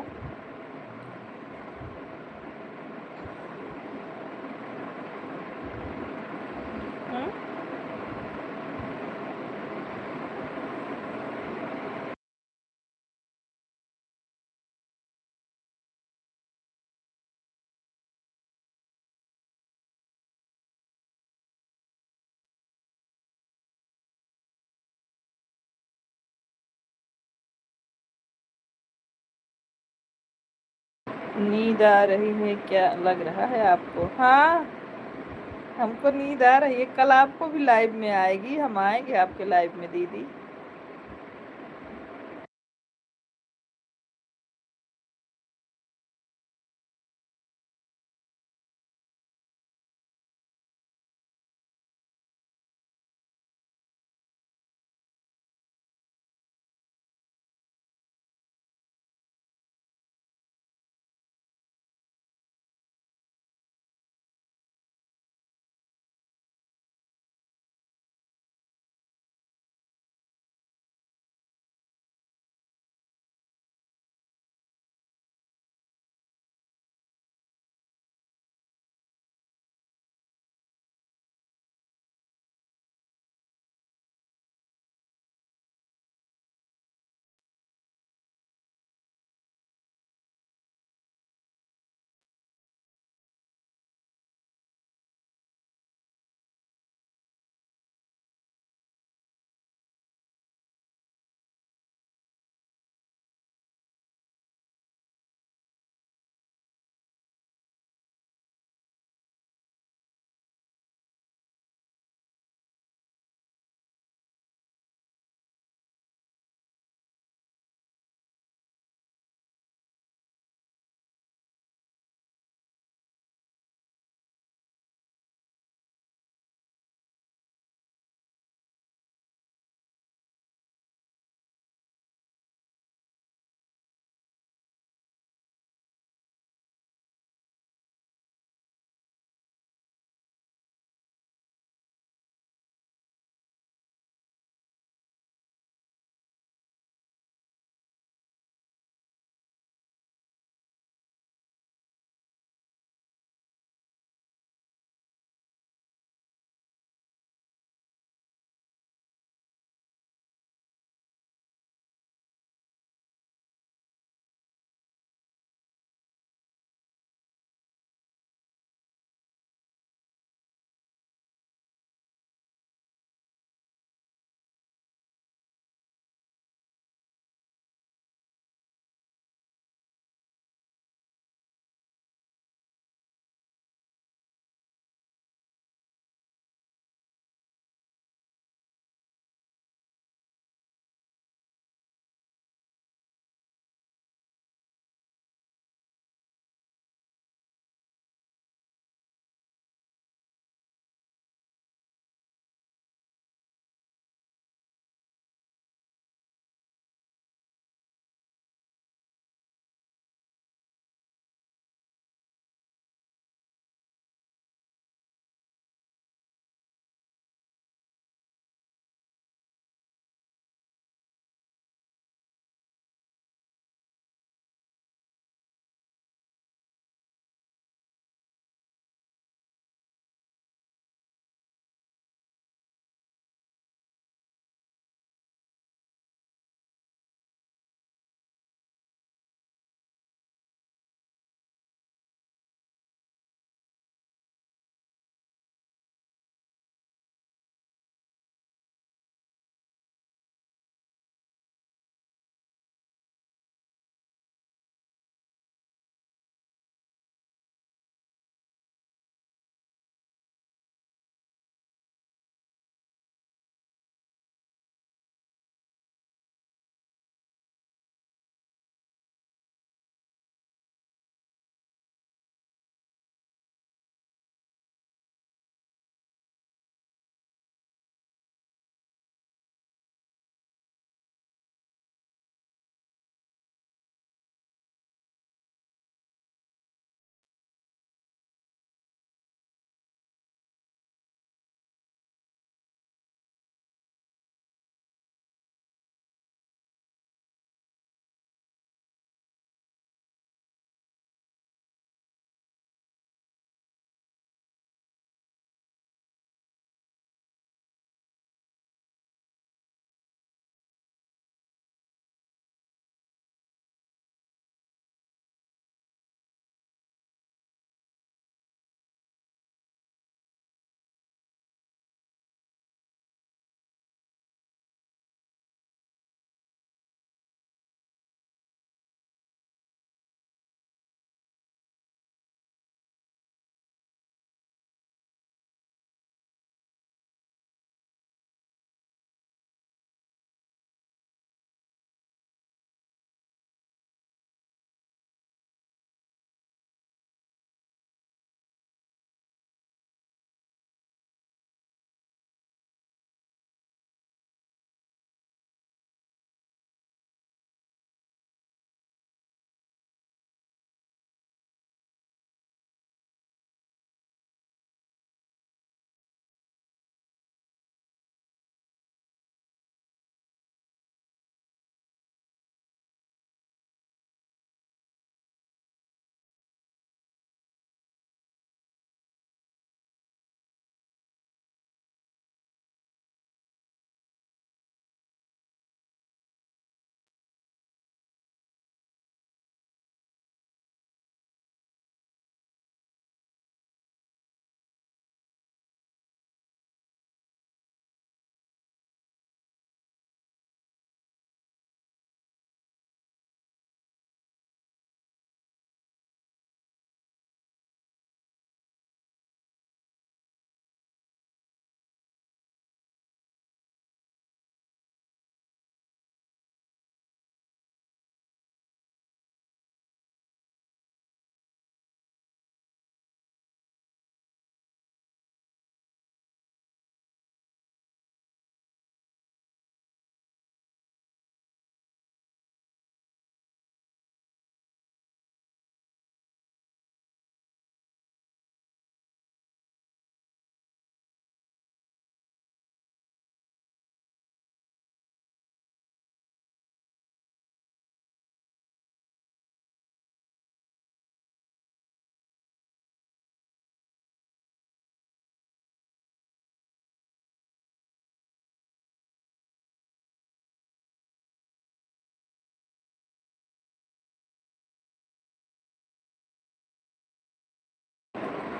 हम्म? नींद आ रही है क्या लग रहा है आपको? हाँ, हमको नींद आ रही है। कल आपको भी लाइव में आएगी, हम आएंगे आपके लाइव में दीदी।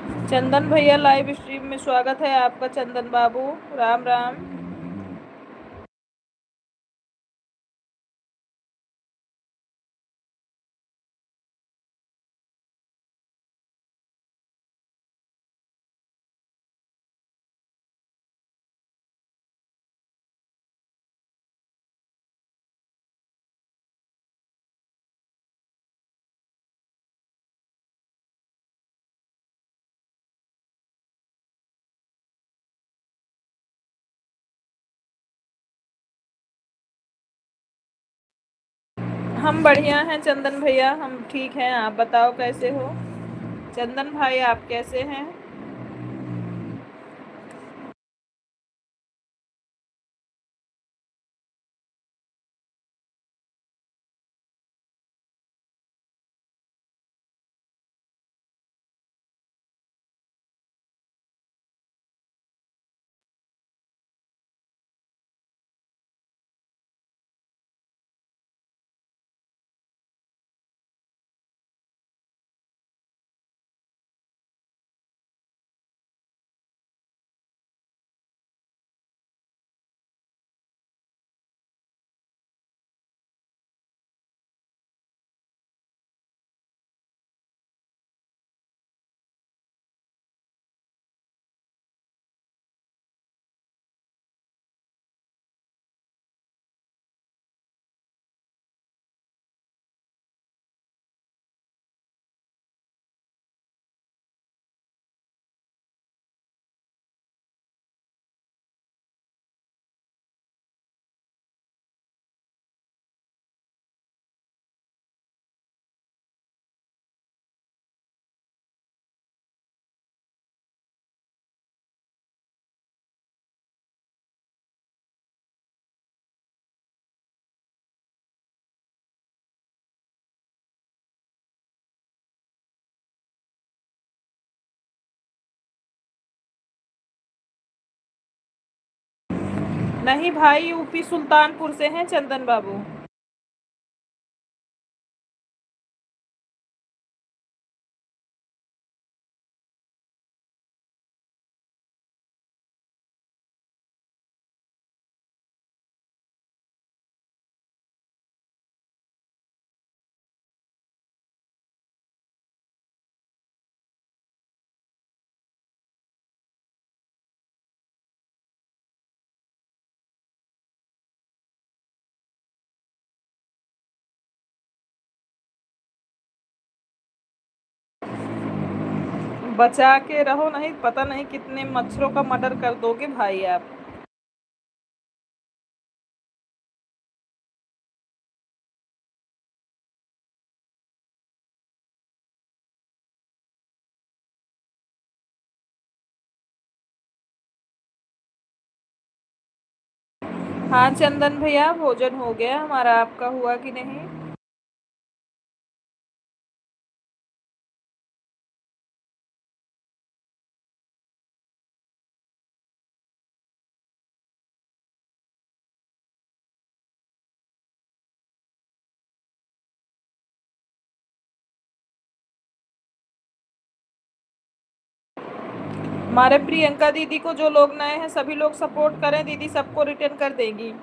चंदन भैया लाइव स्ट्रीम में स्वागत है आपका। चंदन बाबू राम राम। हम बढ़िया हैं चंदन भैया, हम ठीक हैं। आप बताओ कैसे हो? चंदन भाई आप कैसे हैं? नहीं भाई, यूपी सुल्तानपुर से हैं चंदन बाबू। बचा के रहो, नहीं पता नहीं कितने मच्छरों का मर्डर कर दोगे भाई आप। हाँ चंदन भैया, भोजन हो गया हमारा, आपका हुआ कि नहीं? हमारे प्रियंका दीदी को जो लोग नए हैं सभी लोग सपोर्ट करें, दीदी सबको रिटर्न कर देगी।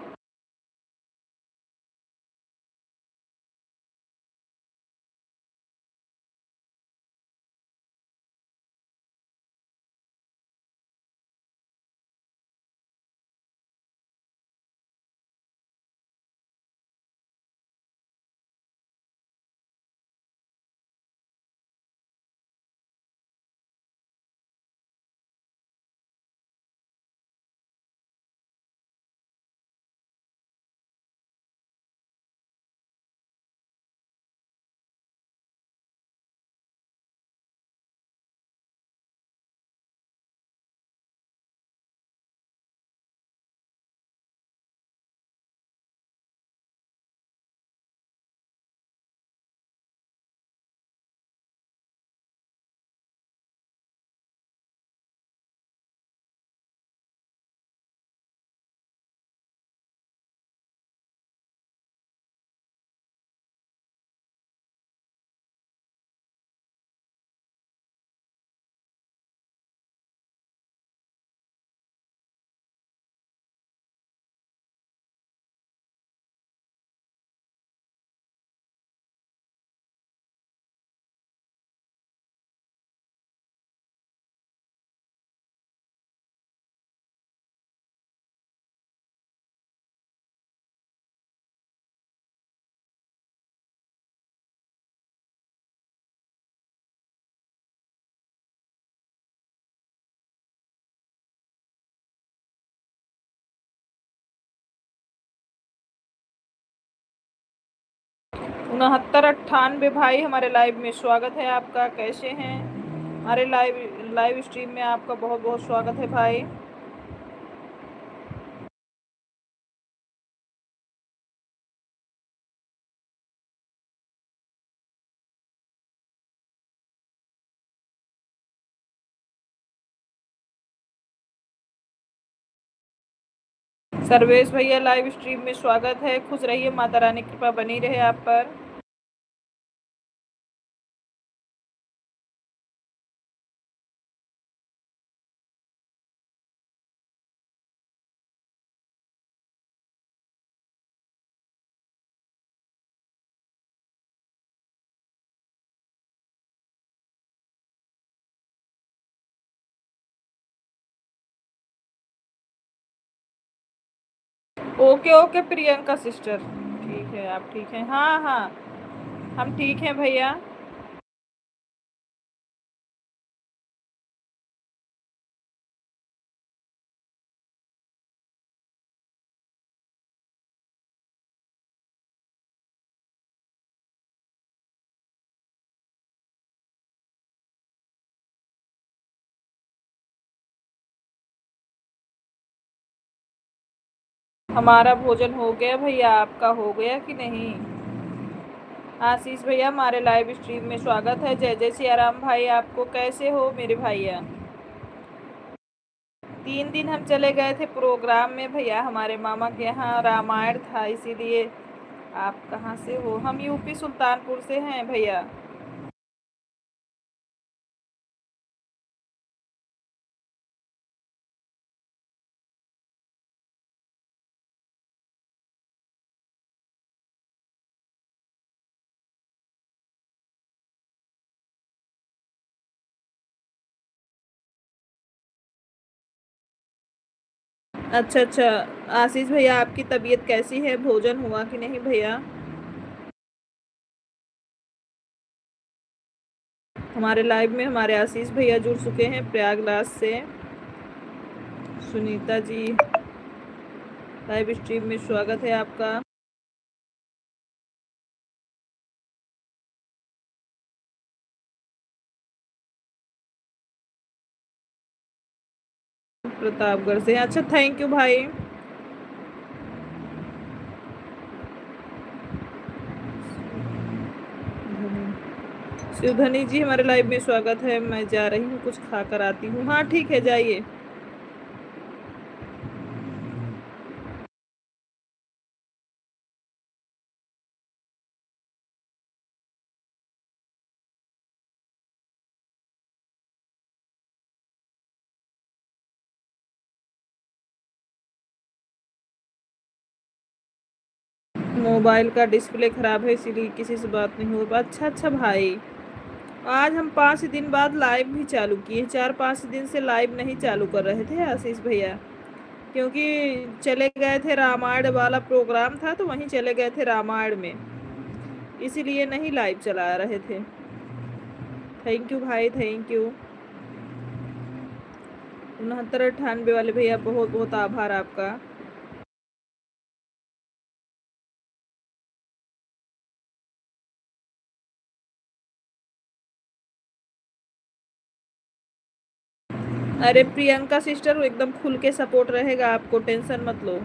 6998 भाई हमारे लाइव में स्वागत है आपका। कैसे हैं? हमारे लाइव स्ट्रीम में आपका बहुत बहुत स्वागत है भाई। सर्वेश भैया लाइव स्ट्रीम में स्वागत है। खुश रहिए, माता रानी की कृपा बनी रहे आप पर। ओके ओके प्रियंका सिस्टर, ठीक है, आप ठीक हैं? हाँ हाँ, हम ठीक हैं भैया। हमारा भोजन हो गया भैया, आपका हो गया कि नहीं? आशीष भैया हमारे लाइव स्ट्रीम में स्वागत है। जय जय सिया राम भाई, आपको कैसे हो मेरे भैया? 3 दिन हम चले गए थे प्रोग्राम में भैया, हमारे मामा के यहाँ रामायण था, इसीलिए। आप कहाँ से हो? हम यूपी सुल्तानपुर से हैं भैया। अच्छा अच्छा, आशीष भैया आपकी तबीयत कैसी है? भोजन हुआ कि नहीं भैया? हमारे लाइव में हमारे आशीष भैया जुड़ चुके हैं प्रयागराज से। सुनीता जी लाइव स्ट्रीम में स्वागत है आपका। प्रतापगढ़ से, अच्छा थैंक यू भाई। शिवधनी जी हमारे लाइव में स्वागत है। मैं जा रही हूँ, कुछ खा कर आती हूँ। हाँ ठीक है, जाइए। मोबाइल का डिस्प्ले खराब है, इसीलिए किसी से बात नहीं हो पा। अच्छा अच्छा भाई, आज हम 5 दिन बाद लाइव भी चालू किए। 4-5 दिन से लाइव नहीं चालू कर रहे थे आशीष भैया, क्योंकि चले गए थे, रामायण वाला प्रोग्राम था तो वहीं चले गए थे रामायण में, इसीलिए नहीं लाइव चला रहे थे। थैंक यू भाई, थैंक यू। 6998 वाले भैया बहुत बहुत आभार आपका। अरे प्रियंका सिस्टर एकदम खुल के सपोर्ट रहेगा आपको, टेंशन मत लो।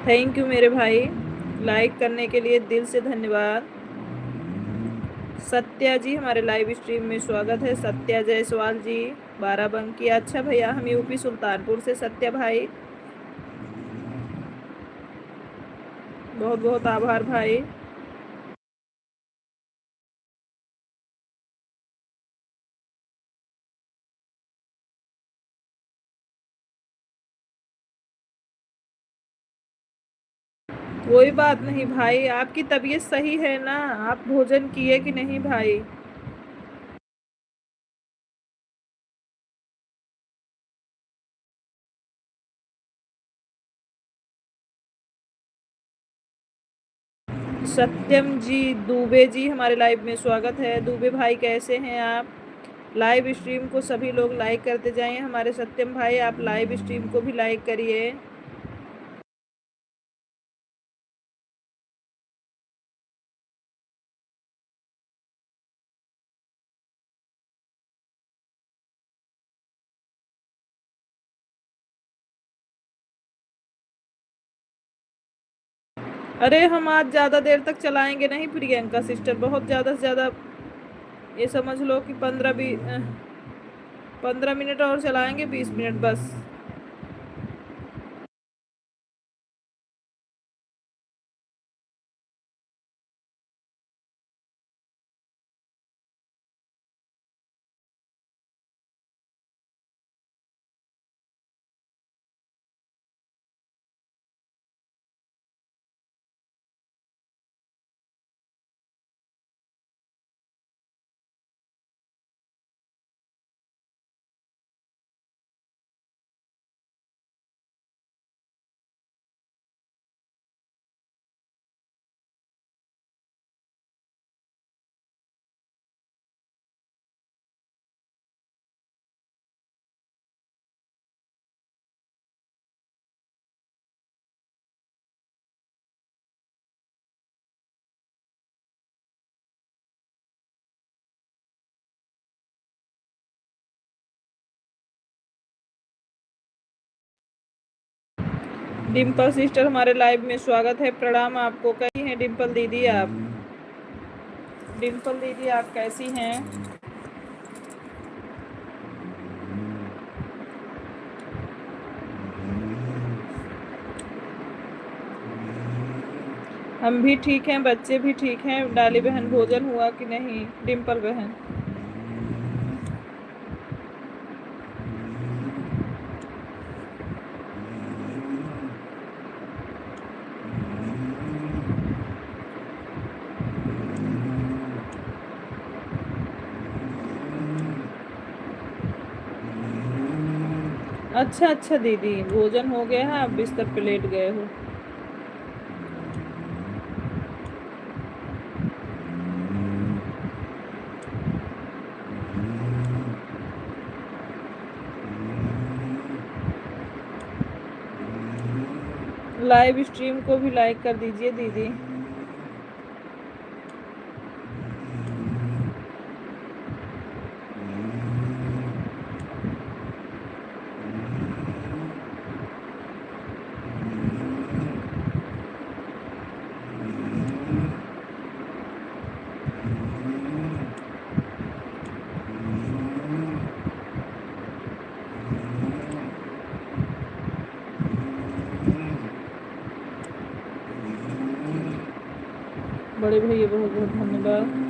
थैंक यू मेरे भाई, लाइक करने के लिए दिल से धन्यवाद। सत्या जी हमारे लाइव स्ट्रीम में स्वागत है। सत्या जायसवाल जी बाराबंकी। अच्छा भैया, हम यूपी सुल्तानपुर से सत्या भाई, बहुत बहुत आभार भाई। कोई बात नहीं भाई, आपकी तबीयत सही है ना? आप भोजन किए कि नहीं भाई? सत्यम जी दुबे जी हमारे लाइव में स्वागत है। दुबे भाई कैसे हैं आप? लाइव स्ट्रीम को सभी लोग लाइक करते जाएं। हमारे सत्यम भाई आप लाइव स्ट्रीम को भी लाइक करिए। अरे हम आज ज़्यादा देर तक चलाएंगे नहीं प्रियंका सिस्टर, बहुत ज़्यादा से ज़्यादा ये समझ लो कि 15 मिनट और चलाएंगे, 20 मिनट बस। डिम्पल सिस्टर हमारे लाइव में स्वागत है, प्रणाम आपको। कैसी हैं डिम्पल दीदी आप? डिम्पल दीदी आप कैसी हैं? हम भी ठीक हैं, बच्चे भी ठीक हैं। डाली बहन भोजन हुआ कि नहीं? डिम्पल बहन अच्छा अच्छा दीदी, भोजन हो गया है, आप बिस्तर पे लेट गए हो। लाइव स्ट्रीम को भी लाइक कर दीजिए दीदी। बड़े भैया बहुत बहुत धन्यवाद।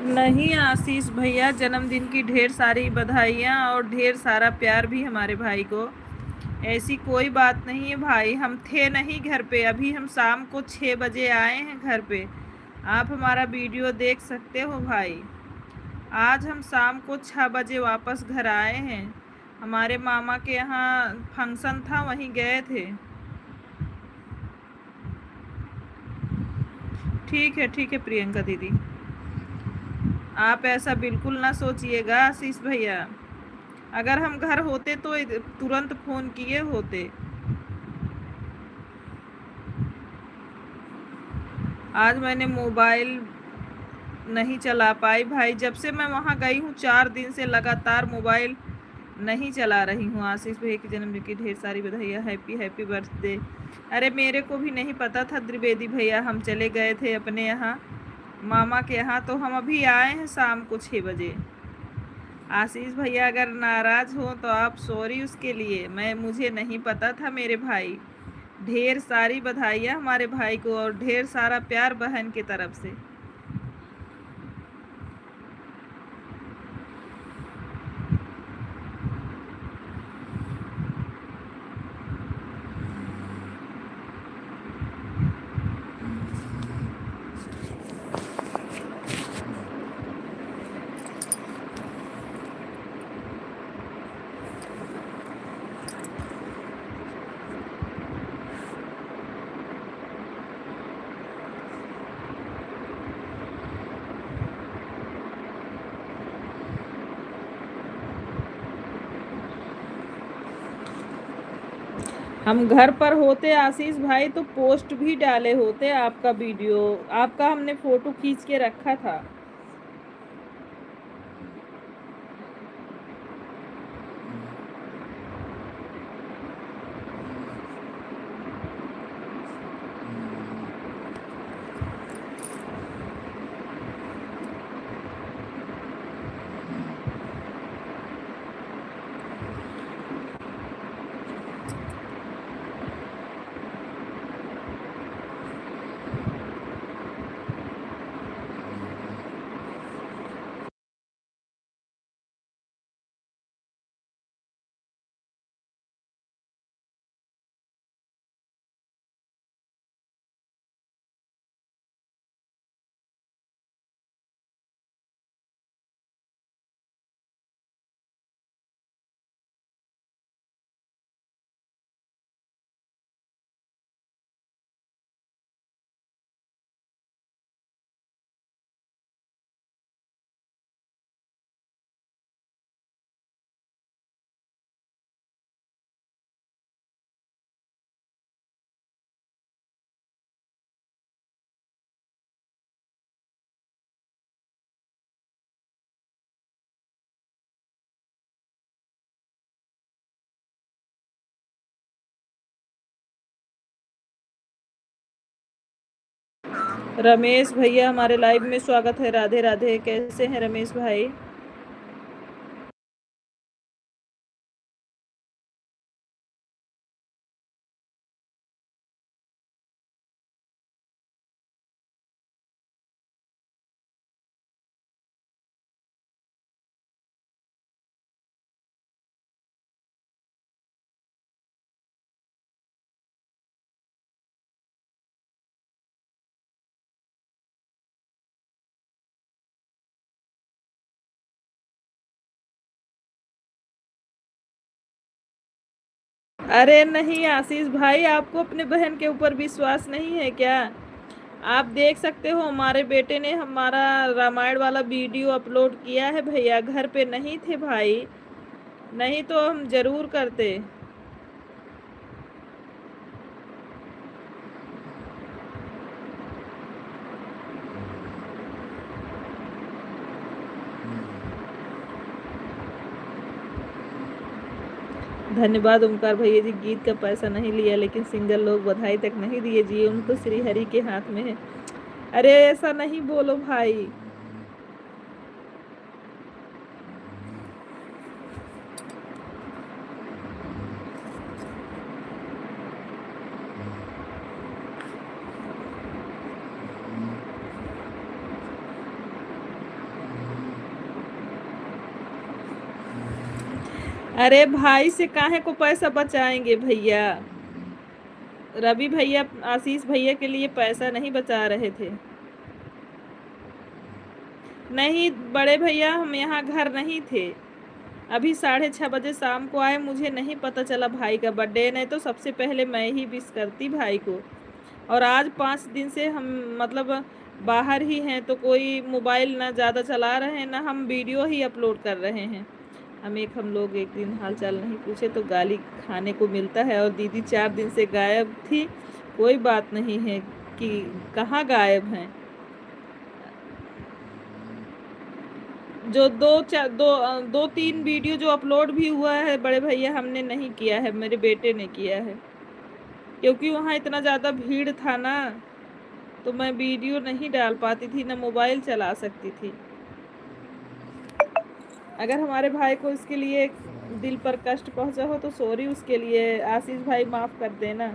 नहीं आशीष भैया, जन्मदिन की ढेर सारी बधाइयाँ और ढेर सारा प्यार भी हमारे भाई को। ऐसी कोई बात नहीं है भाई, हम थे नहीं घर पे, अभी हम शाम को 6 बजे आए हैं घर पे। आप हमारा वीडियो देख सकते हो भाई। आज हम शाम को 6 बजे वापस घर आए हैं। हमारे मामा के यहाँ फंक्शन था, वहीं गए थे। ठीक है प्रियंका दीदी, आप ऐसा बिल्कुल ना सोचिएगा आशीष भैया। अगर हम घर होते तो तुरंत फ़ोन किए होते। आज मैंने मोबाइल नहीं चला पाई भाई, जब से मैं वहाँ गई हूँ 4 दिन से लगातार मोबाइल नहीं चला रही हूँ। आशीष भैया की जन्मदिन की ढेर सारी बधाइयाँ, हैप्पी बर्थडे। अरे मेरे को भी नहीं पता था त्रिवेदी भैया, हम चले गए थे अपने यहाँ मामा के यहाँ तो हम अभी आए हैं शाम को 6 बजे। आशीष भैया अगर नाराज हो तो आप सॉरी उसके लिए, मुझे नहीं पता था मेरे भाई। ढेर सारी बधाइयाँ हमारे भाई को और ढेर सारा प्यार बहन की तरफ से। हम घर पर होते आशीष भाई तो पोस्ट भी डाले होते आपका वीडियो, आपका हमने फोटो खींच के रखा था। रमेश भैया हमारे लाइव में स्वागत है। राधे राधे, कैसे हैं रमेश भाई? अरे नहीं आशीष भाई, आपको अपने बहन के ऊपर विश्वास नहीं है क्या? आप देख सकते हो हमारे बेटे ने हमारा रामायण वाला वीडियो अपलोड किया है भैया, घर पे नहीं थे भाई, नहीं तो हम जरूर करते। धन्यवाद ओमकार भैया जी, गीत का पैसा नहीं लिया लेकिन सिंगल लोग बधाई तक नहीं दिए जी, उनको श्री हरि के हाथ में है। अरे ऐसा नहीं बोलो भाई। अरे भाई से काहे को पैसा बचाएंगे भैया? रवि भैया आशीष भैया के लिए पैसा नहीं बचा रहे थे। नहीं बड़े भैया, हम यहाँ घर नहीं थे, अभी 6:30 बजे शाम को आए, मुझे नहीं पता चला भाई का बर्थडे, नहीं तो सबसे पहले मैं ही विश करती भाई को। और आज 5 दिन से हम मतलब बाहर ही हैं, तो कोई मोबाइल ना ज़्यादा चला रहे हैं ना हम वीडियो ही अपलोड कर रहे हैं। हम लोग एक दिन हालचाल नहीं पूछे तो गाली खाने को मिलता है। और दीदी 4 दिन से गायब थी, कोई बात नहीं है कि कहाँ गायब हैं। जो दो तीन वीडियो जो अपलोड भी हुआ है बड़े भैया, हमने नहीं किया है, मेरे बेटे ने किया है, क्योंकि वहाँ इतना ज़्यादा भीड़ था ना, तो मैं वीडियो नहीं डाल पाती थी, ना मोबाइल चला सकती थी। अगर हमारे भाई को इसके लिए दिल पर कष्ट पहुंचा हो तो सॉरी उसके लिए, आशीष भाई माफ कर देना।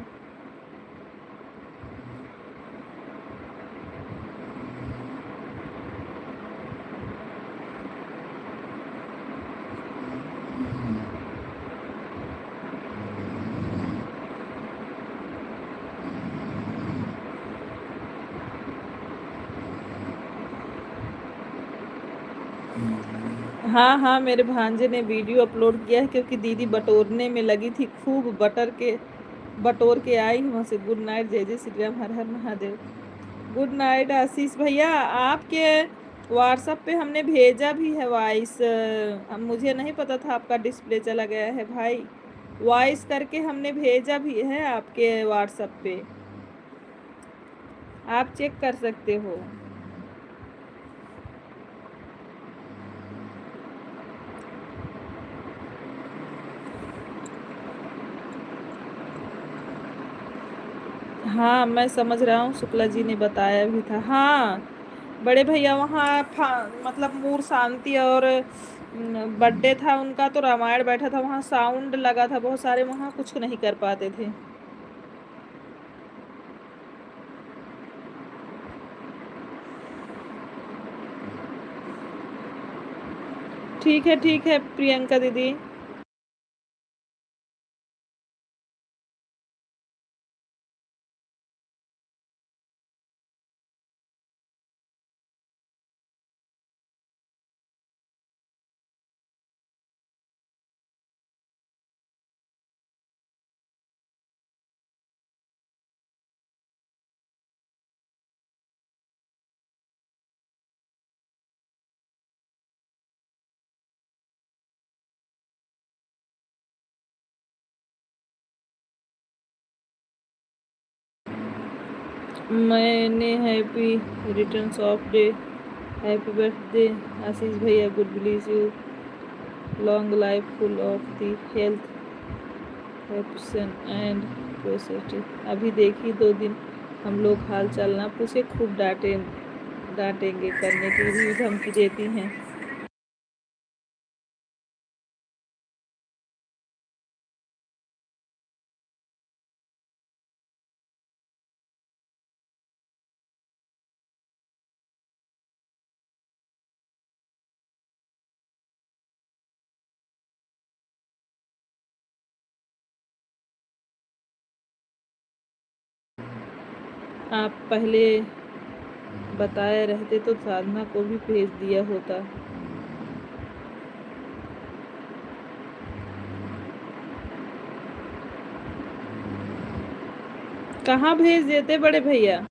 हाँ हाँ, मेरे भांजे ने वीडियो अपलोड किया है, क्योंकि दीदी बटोरने में लगी थी खूब, बटोर के आई वहां से। गुड नाइट, जय जय श्री राम, हर हर महादेव। गुड नाइट आशीष भैया। आपके व्हाट्सएप पे हमने भेजा भी है वॉइस, अब मुझे नहीं पता था आपका डिस्प्ले चला गया है भाई। वॉइस करके हमने भेजा भी है आपके व्हाट्सएप पे, आप चेक कर सकते हो। हाँ मैं समझ रहा हूँ, शुक्ला जी ने बताया भी था। हाँ बड़े भैया वहाँ मतलब मूर शांति और बर्थडे था उनका, तो रामायण बैठा था वहाँ, साउंड लगा था बहुत सारे, वहाँ कुछ नहीं कर पाते थे। ठीक है प्रियंका दीदी। मैंने happy returns of day, happy birthday Ashish भैया, god bless you, long life full of the health, हैप्पीसन एंड प्रोसेसिटी। अभी देखी 2 दिन हम लोग हाल चाल ना पूछे, खूब डांटेंगे करने की भी धमकी देती हैं। आप पहले बताए रहते तो साधना को भी भेज दिया होता। कहाँ भेज देते बड़े भैया?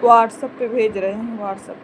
व्हाट्सएप पे भेज रहे हैं, व्हाट्सएप।